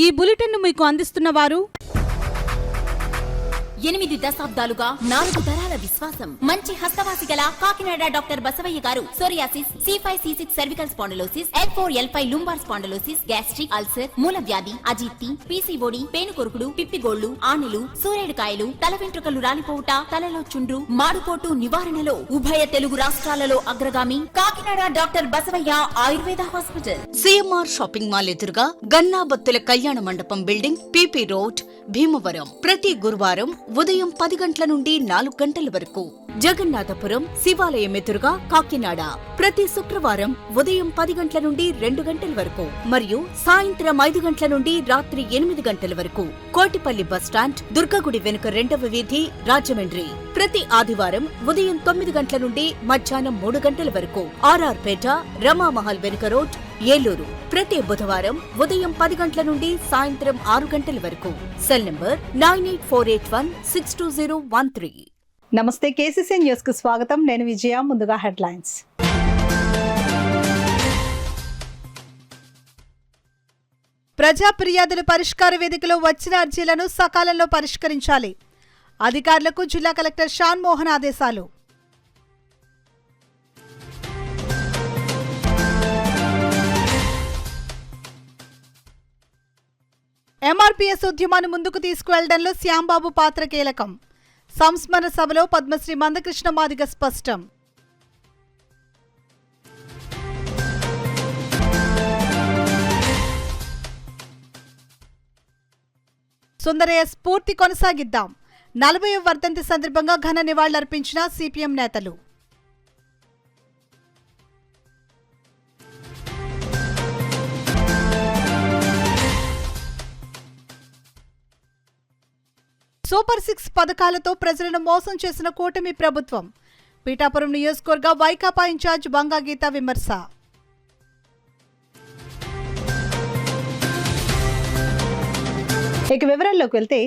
ఈ బులెటిన్ మీకు అందిస్తున్న వారు 8 దశాబ్దాలుగా 4 తరాల విశ్వాసం. మంచి హస్తవాసి గల కాకినాడ డాక్టర్ బసవయ్య గారు psoriasis, C5C6 cervical spondylosis, L4L5 lumbar spondylosis, gastric ulcer, మూల వ్యాధి, అజీర్తి, PCOD, పేనుకొరుకుడు, పిప్పిగోళ్లు, ఆనెలు, సూరేడుకాయలు, తల వెంట్రుకలు రాలిపోవుట, తలలో చుండ్రు, మాడుకోటు నివారణలో ఉభయ తెలుగు రాష్ట్రాలలో అగ్రగామి Kakinada doctor Basavaiah Ayurveda hospital. CMR shopping mall ఎదురుగా గన్నాబత్తుల కళ్యాణ మండపం బిల్డింగ్, PP రోడ్, భీమవరం. ప్రతి గురువారం ఉదయం 10 గంటల నుండి 4 గంటల వరకు. జగన్నాథపురం శివాలయం ఎదురుగా కాకినాడ ప్రతి శుక్రవారం ఉదయం 10 గంటల నుండి 2 గంటల వరకు మరియు సాయంత్రం 5 గంటల నుండి రాత్రి 8 గంటల వరకు. కోటిపల్లి బస్టాండ్, దుర్గగుడి వెనుక 2వ వీధి, రాజమండ్రి. ప్రతి ఆదివారం ఉదయం 9 గంటల నుండి మధ్యాహ్నం 3 గంటల వరకు. RR పేట, రమామహల్ వెనుక రోడ్, ఏలూరు. ప్రతి బుధవారం ఉదయం 10 గంటల నుండి సాయంత్రం 6 గంటల వరకు. Cell number 9848162013. నమస్తే, KCC న్యూస్ కు స్వాగతం. నేను విజయ. ముందుగా హెడ్లైన్స్. ప్రజా ఫిర్యాదుల పరిష్కార వేదికలో వచ్చిన అర్జీలను సకాలంలో పరిష్కరించాలి. అధికారులకు జిల్లా కలెక్టర్ షాన్ మోహన్ ఆదేశాలు. MRPS ఉద్యమాన్ని ముందుకు తీసుకువెళ్లడంలో శ్యాంబాబు పాత్ర కీలకం. సంస్మరణ సభలో పద్మశ్రీ మందకృష్ణ మాదిగ స్పష్టం. సుందరయ్య స్ఫూర్తి కొనసాగిద్దాం. 40వ వర్ధంతి సందర్భంగా ఘన నివాళులర్పించిన CPM నేతలు. సూపర్ 6 పథకాలతో ప్రజలను మోసం చేసిన కూటమి ప్రభుత్వం. పీఠాపురం నియోజకవర్గ వైకాపా ఇన్ఛార్జ్ బంగా గీత విమర్శ. ఇక వివరాల్లోకి వెళ్తే,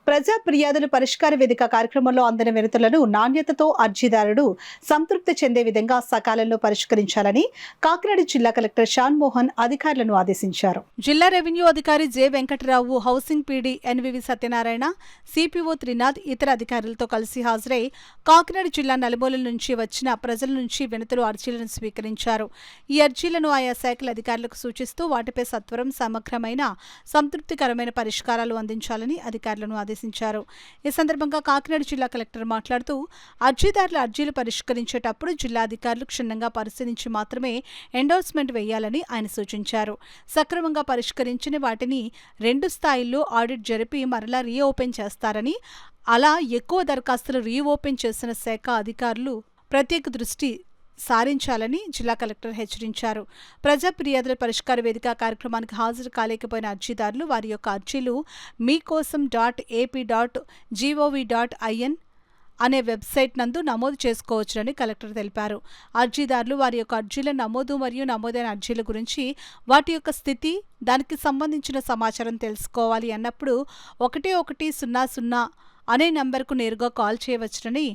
ప్రజా ఫిర్యాదుల పరిష్కార వేదిక కార్యక్రమంలో అందిన వినతులను నాణ్యతతో అర్జీదారుడు సంతృప్తి చెందే విధంగా సకాలంలో పరిష్కరించాలని కాకినాడ జిల్లా కలెక్టర్ షాన్ మోహన్ అధికారులను ఆదేశించారు. జిల్లా రెవెన్యూ అధికారి J Venkatarao, housing PD NVV Satyanarayana, CPO Trinath ఇతర అధికారులతో కలిసి హాజరై కాకినాడ జిల్లా నలుమూలల నుంచి వచ్చిన ప్రజల నుంచి వినతులు, అర్జీలను స్వీకరించారు. ఈ అర్జీలను ఆయా శాఖల అధికారులకు సూచిస్తూ వాటిపై సత్వరం, సమగ్రమైన, సంతృప్తికరమైన పరిష్కారాలు అందించాలని అధికారులను ఆదేశించారు. ఈ సందర్భంగా కాకినాడ జిల్లా కలెక్టర్ మాట్లాడుతూ, అర్జీదారుల అర్జీలు పరిష్కరించేటప్పుడు జిల్లా అధికారులు క్షుణ్ణంగా పరిశీలించి మాత్రమే ఎండోర్స్మెంట్ వేయాలని ఆయన సూచించారు. సక్రమంగా పరిష్కరించిన వాటిని 2 స్థాయిల్లో ఆడిట్ జరిపి మరలా రీఓపెన్ చేస్తారని, అలా ఎక్కువ దరఖాస్తులు రీఓపెన్ చేసిన శాఖ అధికారులు ప్రత్యేక దృష్టి సారించాలని జిల్లా కలెక్టర్ హెచ్చరించారు. ప్రజా ఫిర్యాదుల పరిష్కార వేదిక కార్యక్రమానికి హాజరు కాలేకపోయిన అర్జీదారులు వారి యొక్క అర్జీలు meekosam.ap.gov.in అనే వెబ్సైట్ నందు నమోదు చేసుకోవచ్చునని కలెక్టర్ తెలిపారు. అర్జీదారులు వారి యొక్క అర్జీల నమోదు మరియు నమోదైన అర్జీల గురించి, వాటి యొక్క స్థితి, దానికి సంబంధించిన సమాచారం తెలుసుకోవాలి అన్నప్పుడు 1100 అనే నంబర్కు నేరుగా కాల్ చేయవచ్చునని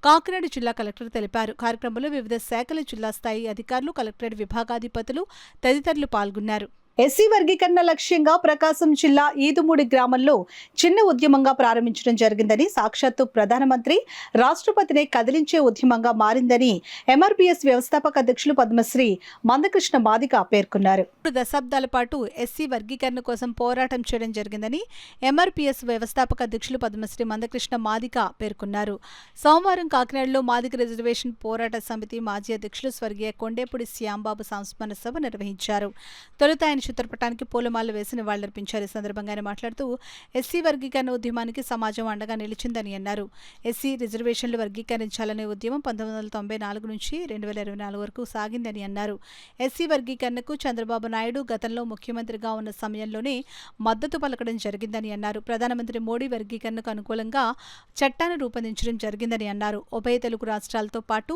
కాకినాడ జిల్లా కలెక్టర్ తెలిపారు. కార్యక్రమంలో వివిధ శాఖల జిల్లా స్థాయి అధికారులు, కలెక్టరేట్ విభాగాధిపతులు తదితరులు పాల్గొన్నారు. ఎస్సీ వర్గీకరణ లక్ష్యంగా ప్రకాశం జిల్లా ఈదుమూడి గ్రామంలో చిన్న ఉద్యమంగా ప్రారంభించడం జరిగిందని, సాక్షాత్తు ప్రధానమంత్రి, రాష్ట్రపతినే కదిలించే ఉద్యమంగా మారిందని MRPS వ్యవస్థాపక అధ్యక్షులు పద్మశ్రీ మందకృష్ణ మాదిగ పేర్కొన్నారు. 3 దశాబ్దాల పాటు ఎస్సీ వర్గీకరణ కోసం పోరాటం చేయడం జరిగిందని MRPS వ్యవస్థాపక అధ్యక్షులు పద్మశ్రీ మందకృష్ణ మాదిగ పేర్కొన్నారు. సోమవారం కాకినాడలో మాదిగ రిజర్వేషన్ పోరాట సమితి మాజీ అధ్యక్షులు స్వర్గీయ కొండేపూడి శ్యాంబాబు సంస్మరణ సభ నిర్వహించారు. తొలుత ఆయన చిత్రపటానికి పూలమాల వేసి నివాళులర్పించారు. ఈ సందర్భంగా ఆయన మాట్లాడుతూ, ఎస్సీ వర్గీకరణ ఉద్యమానికి సమాజం అండగా నిలిచిందని అన్నారు. ఎస్సీ రిజర్వేషన్లు వర్గీకరించాలనే ఉద్యమం 1994 నుంచి 2024 వరకు సాగిందని అన్నారు. ఎస్సీ వర్గీకరణకు చంద్రబాబు నాయుడు గతంలో ముఖ్యమంత్రిగా ఉన్న సమయంలోనే మద్దతు పలకడం జరిగిందని అన్నారు. ప్రధానమంత్రి మోడీ వర్గీకరణకు అనుకూలంగా చట్టాన్ని రూపొందించడం జరిగిందని అన్నారు. ఉభయ తెలుగు రాష్ట్రాలతో పాటు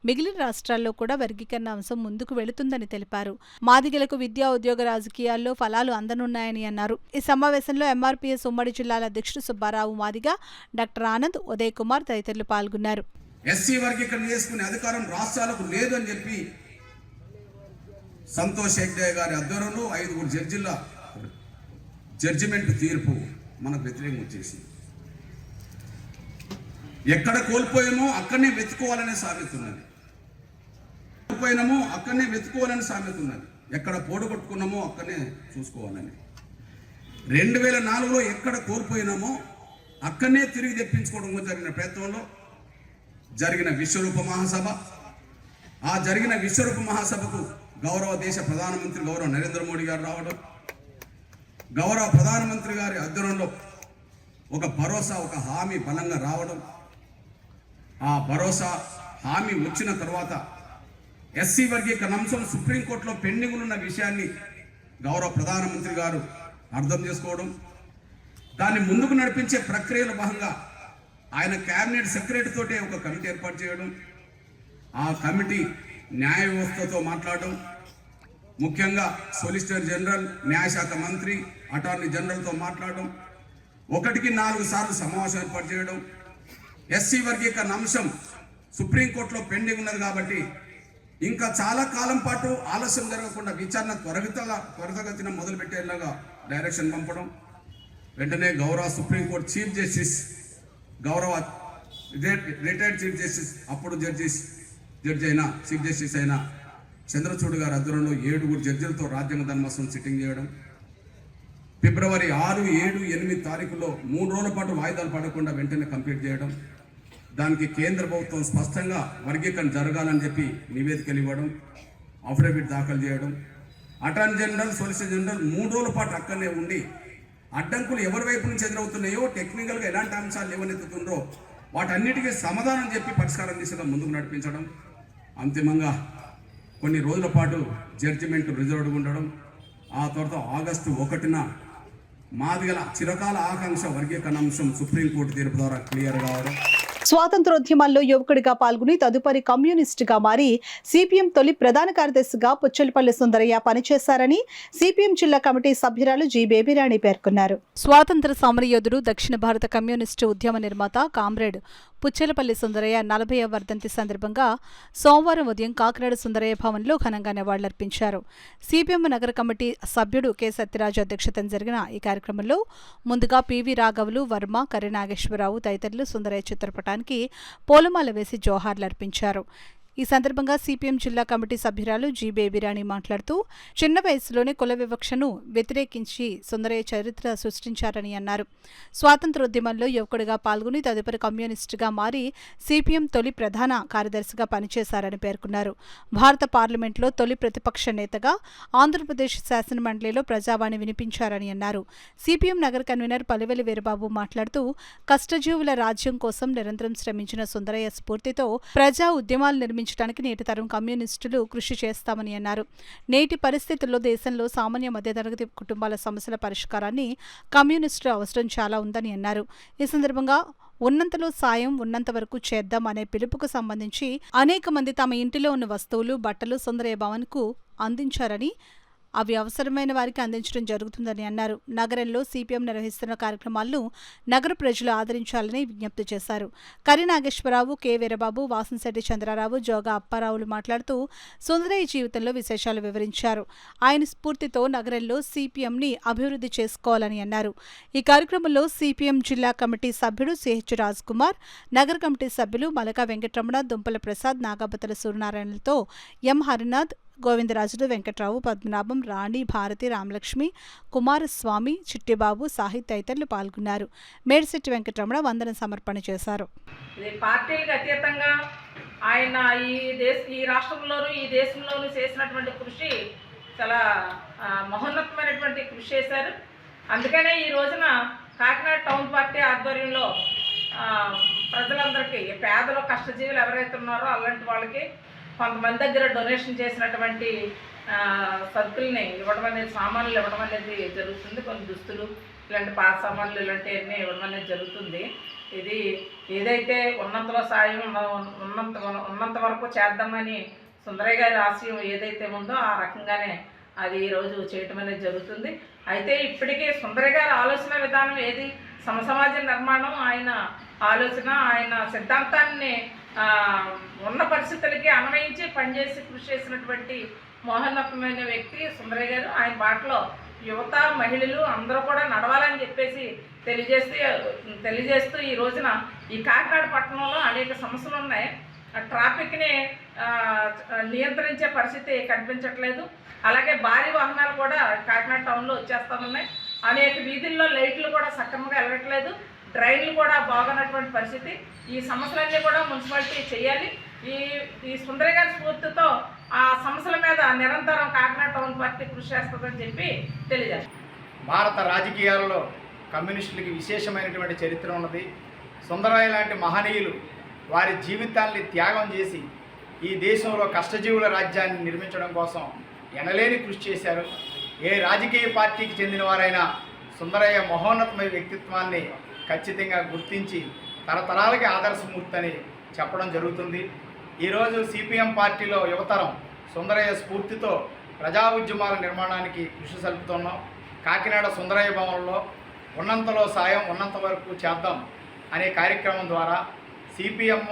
మిగిలిన రాష్ట్రాల్లో కూడా వర్గీకరణ అంశం ముందుకు వెళుతుందని తెలిపారు. మాదిగలకు విద్యా, ఉద్యోగ, రాజకీయాల్లో ఫలాలు అందనున్నాయని అన్నారు. ఈ సమావేశంలో MRPS ఉమ్మడి జిల్లాల అధ్యక్షుడు సుబ్బారావు మాదిగ, డాక్టర్ ఆనంద్, ఉదయ్ కుమార్ తదితరులు పాల్గొన్నారు. ఎస్సీ వర్గీకరణ చేసుకునే అధికారం రాష్ట్రాలకు లేదు అని చెప్పి సంతోష్ హెగ్డే గారి ఆధ్వర్యంలో 5 జడ్జిల జడ్జిమెంట్ తీర్పు మనకు వ్యతిరేకం వచ్చేసింది. ఎక్కడ కోల్పోయామో అక్కడనే వెతుకోవాలనే సామెత ఉన్నది. కోల్పోయినామో అక్కడనే వెతుకోవాలనే సామెత ఉన్నది. ఎక్కడ పోడగొట్టుకున్నామో అక్కడనే చూసుకోవాలని. 2004లో ఎక్కడ కోల్పోయినామో అక్కడనే తిరిగి తెప్పించుకోవడం జరిగిన ప్రయత్నంలో జరిగిన విశ్వరూప మహాసభ, ఆ జరిగిన విశ్వరూప మహాసభకు గౌరవ దేశ ప్రధానమంత్రి గౌరవ నరేంద్ర మోడీ గారు రావడం, గౌరవ ప్రధానమంత్రి గారి ఆధ్వర్యంలో ఒక భరోసా, ఒక హామీ బలంగా రావడం, ఆ భరోసా హామీ వచ్చిన తర్వాత ఎస్సీ వర్గీకరణ అంశం సుప్రీంకోర్టులో పెండింగ్ ఉన్న విషయాన్ని గౌరవ ప్రధానమంత్రి గారు అర్థం చేసుకోవడం, దాన్ని ముందుకు నడిపించే ప్రక్రియలో భాగంగా ఆయన క్యాబినెట్ సెక్రటరీ తోటే ఒక కమిటీ ఏర్పాటు చేయడం, ఆ కమిటీ న్యాయ వ్యవస్థతో మాట్లాడడం, ముఖ్యంగా సొలిసిటర్ జనరల్, న్యాయశాఖ మంత్రి, అటార్నీ జనరల్తో మాట్లాడడం, 1-4 సార్లు సమావేశం ఏర్పాటు చేయడం, ఎస్సీ వర్గీకరణ అంశం సుప్రీంకోర్టులో పెండింగ్ ఉన్నది కాబట్టి ఇంకా చాలా కాలం పాటు ఆలస్యం జరగకుండా విచారణ త్వరితగతిన మొదలుపెట్టేలాగా డైరెక్షన్ పంపడం, వెంటనే గౌరవ సుప్రీంకోర్టు చీఫ్ జస్టిస్, గౌరవ రిటైర్డ్ చీఫ్ జస్టిస్, అప్పుడు జడ్జి అయిన చీఫ్ జస్టిస్ అయిన చంద్రచూడ్ గారి ఆధ్వర్యంలో 7 జడ్జిలతో రాజ్యాంగ ధర్మాసనం సిట్టింగ్ చేయడం, ఫిబ్రవరి 6, 7, 8 తారీఖుల్లో 3 రోజుల పాటు వాయిదాలు పడకుండా వెంటనే కంప్లీట్ చేయడం, దానికి కేంద్ర ప్రభుత్వం స్పష్టంగా వర్గీకరణ జరగాలని చెప్పి నివేదికలు ఇవ్వడం, అఫిడవిట్ దాఖలు చేయడం, అటార్నీ జనరల్, సొలిసిటర్ జనరల్ 3 రోజుల పాటు అక్కడనే ఉండి అడ్డంకులు ఎవరి వైపు నుంచి ఎదురవుతున్నాయో, టెక్నికల్గా ఎలాంటి అంశాలు లేవనెత్తుతుందో వాటన్నిటికీ సమాధానం చెప్పి పరిష్కారం దిశగా ముందుకు నడిపించడం, అంతిమంగా కొన్ని రోజుల పాటు జడ్జిమెంట్ రిజర్వ్డ్ ఉండడం, ఆ తర్వాత ఆగస్టు 1న మాదిగల చిరకాల ఆకాంక్ష వర్గీకరణ అంశం సుప్రీంకోర్టు తీర్పు ద్వారా క్లియర్ కావడం. స్వాతంత్రోద్యమాల్లో యువకుడిగా పాల్గొని తదుపరి కమ్యూనిస్టుగా మారి సిపిఎం తొలి ప్రధాన కార్యదర్శిగా పుచ్చలపల్లి సుందరయ్య పనిచేశారని సిపిఎం జిల్లా కమిటీ సభ్యురాలు జి బేబీరాణి పేర్కొన్నారు. స్వాతంత్ర సమరయోధుడు, దక్షిణ భారత కమ్యూనిస్టు ఉద్యమ నిర్మాత కామ్రేడ్ పుచ్చలపల్లి సుందరయ్య 40వ వర్ధంతి సందర్భంగా సోమవారం ఉదయం కాకినాడ సుందరయ్య భవన్లో ఘనంగా నివాళులర్పించారు. సిపిఎం నగర కమిటీ సభ్యుడు కె సత్యరాజు అధ్యక్షతన జరిగిన ఈ కార్యక్రమంలో ముందుగా పివి రాఘవులు, వర్మ, కర్రి నాగేశ్వరరావు తదితరులు సుందరయ్య చిత్రపటానికి పూలమాల వేసి జోహార్లర్పించారు. ఈ సందర్భంగా సిపిఎం జిల్లా కమిటీ సభ్యురాలు జి బేబీరాణి మాట్లాడుతూ చిన్న వయసులోనే కుల వివక్షను వ్యతిరేకించి సుందరయ్య చరిత్ర సృష్టించారని అన్నారు. స్వాతంత్రోద్యమంలో యువకుడిగా పాల్గొని తదుపరి కమ్యూనిస్టుగా మారి సిపిఎం తొలి ప్రధాన కార్యదర్శిగా పనిచేశారని పేర్కొన్నారు. భారత పార్లమెంట్లో తొలి ప్రతిపక్ష నేతగా ఆంధ్రప్రదేశ్ శాసనమండలిలో ప్రజావాణి వినిపించారని అన్నారు. సిపిఎం నగర కన్వీనర్ పల్లెవెల్లి వీరబాబు మాట్లాడుతూ కష్టజీవుల రాజ్యం కోసం నిరంతరం శ్రమించిన సుందరయ్య స్ఫూర్తితో ప్రజా ఉద్యమాలు నిర్మించడానికి నేటి తరం కమ్యూనిస్టులు కృషి చేస్తామని అన్నారు. నేటి పరిస్థితుల్లో దేశంలో సామాన్య మధ్యతరగతి కుటుంబాల సమస్యల పరిష్కారాన్ని కమ్యూనిస్టుల అవసరం చాలా ఉందని అన్నారు. ఈ సందర్భంగా ఉన్నంతలో సాయం ఉన్నంత వరకు చేద్దాం అనే పిలుపుకు సంబంధించి అనేక మంది తమ ఇంటిలో ఉన్న వస్తువులు, బట్టలు సుందరయ్య భవన్కు అందించారని, అవి అవసరమైన వారికి అందించడం జరుగుతుందని అన్నారు. నగరంలో సిపిఎం నిర్వహిస్తున్న కార్యక్రమాలను నగర ప్రజలు ఆదరించాలని విజ్ఞప్తి చేశారు. కర్రి నాగేశ్వరరావు, కె వీరబాబు, వాసంశెట్టి చంద్రారావు, జోగా అప్పారావులు మాట్లాడుతూ సుందరయ్య జీవితంలో విశేషాలు వివరించారు. ఆయన స్ఫూర్తితో నగరంలో సిపిఎంని అభివృద్ధి చేసుకోవాలని అన్నారు. ఈ కార్యక్రమంలో సిపిఎం జిల్లా కమిటీ సభ్యుడు సిహెచ్ రాజ్ కుమార్, నగర కమిటీ సభ్యులు మలకా వెంకటరమణ, దుంపల ప్రసాద్, నాగాబతల సూర్యనారాయణలతో ఎం హరినాథ్, గోవిందరాజులు, వెంకట్రావు, పద్మనాభం, రాణి, భారతి, రామలక్ష్మి, కుమారస్వామి, చిట్టిబాబు, సాహిత్ తదితరులు పాల్గొన్నారు. మేడిశెట్టి వెంకటరమణ వందన సమర్పణ చేశారు. ఇది పార్టీలకు అతీతంగా ఆయన ఈ రాష్ట్రంలోనూ ఈ దేశంలోనూ చేసినటువంటి కృషి చాలా మహోన్నతమైనటువంటి కృషి చేశారు. అందుకనే ఈ రోజున కాకినాడ టౌన్ పార్టీ ఆధ్వర్యంలో ప్రజలందరికీ, పేదలు, కష్టజీవులు ఎవరైతే ఉన్నారో అలాంటి వాళ్ళకి కొంతమంది దగ్గర డొనేషన్ చేసినటువంటి సరుకుల్ని ఇవ్వడం అనేది, సామాన్లు ఇవ్వడం అనేది జరుగుతుంది. కొన్ని దుస్తులు, ఇలాంటి పాత సామాన్లు ఇలాంటివన్నీ ఇవ్వడం అనేది జరుగుతుంది. ఇది ఏదైతే ఉన్నంతలో సాయం ఉన్నంత వరకు చేద్దామని సుందరయ్య గారి ఆశయం ఏదైతే ఉందో ఆ రకంగానే అది ఈరోజు చేయటం అనేది జరుగుతుంది. అయితే ఇప్పటికీ సుందరయ్య గారి ఆలోచన విధానం ఏది, సమసమాజ నిర్మాణం, ఆయన ఆలోచన, ఆయన సిద్ధాంతాన్ని ఉన్న పరిస్థితులకి అన్వయించి పనిచేసి కృషి చేసినటువంటి మహోన్నతమైన వ్యక్తి సుందరయ్య గారు. ఆయన బాటలో యువత మహిళలు అందరూ కూడా నడవాలని చెప్పేసి తెలియజేస్తూ ఈ రోజున ఈ కాకినాడ పట్టణంలో అనేక సమస్యలు ఉన్నాయి. ట్రాఫిక్ని నియంత్రించే పరిస్థితి కనిపించట్లేదు. అలాగే భారీ వాహనాలు కూడా కాకినాడ టౌన్లో వచ్చేస్తూ ఉన్నాయి. అనేక వీధుల్లో లైట్లు కూడా సక్రమంగా వెళ్ళట్లేదు. డ్రైన్లు కూడా బాగున్నటువంటి పరిస్థితి. ఈ సమస్యలన్నీ కూడా మున్సిపాలిటీ చేయాలి. ఈ సుందరయ్య గారి స్ఫూర్తితో ఆ సమస్యల మీద నిరంతరం కాకినాడ టౌన్ పార్టీ కృషి చేస్తుందని చెప్పి తెలియజేస్తాం. భారత రాజకీయాలలో కమ్యూనిస్టులకి విశేషమైనటువంటి చరిత్ర ఉన్నది. సుందరయ్య లాంటి మహనీయులు వారి జీవితాన్ని త్యాగం చేసి ఈ దేశంలో కష్టజీవుల రాజ్యాన్ని నిర్మించడం కోసం ఎనలేని కృషి చేశారు. ఏ రాజకీయ పార్టీకి చెందిన వారైనా సుందరయ్య మహోన్నతమైన వ్యక్తిత్వాన్ని ఖచ్చితంగా గుర్తించి తరతరాలకి ఆదర్శమూర్తి అని చెప్పడం జరుగుతుంది. ఈరోజు సిపిఎం పార్టీలో యువతరం సుందరయ్య స్ఫూర్తితో ప్రజా ఉద్యమాల నిర్మాణానికి కృషి సల్పుతున్నాం. కాకినాడ సుందరయ్య భవనంలో ఉన్నంతలో సాయం ఉన్నంత వరకు చేద్దాం అనే కార్యక్రమం ద్వారా సిపిఎం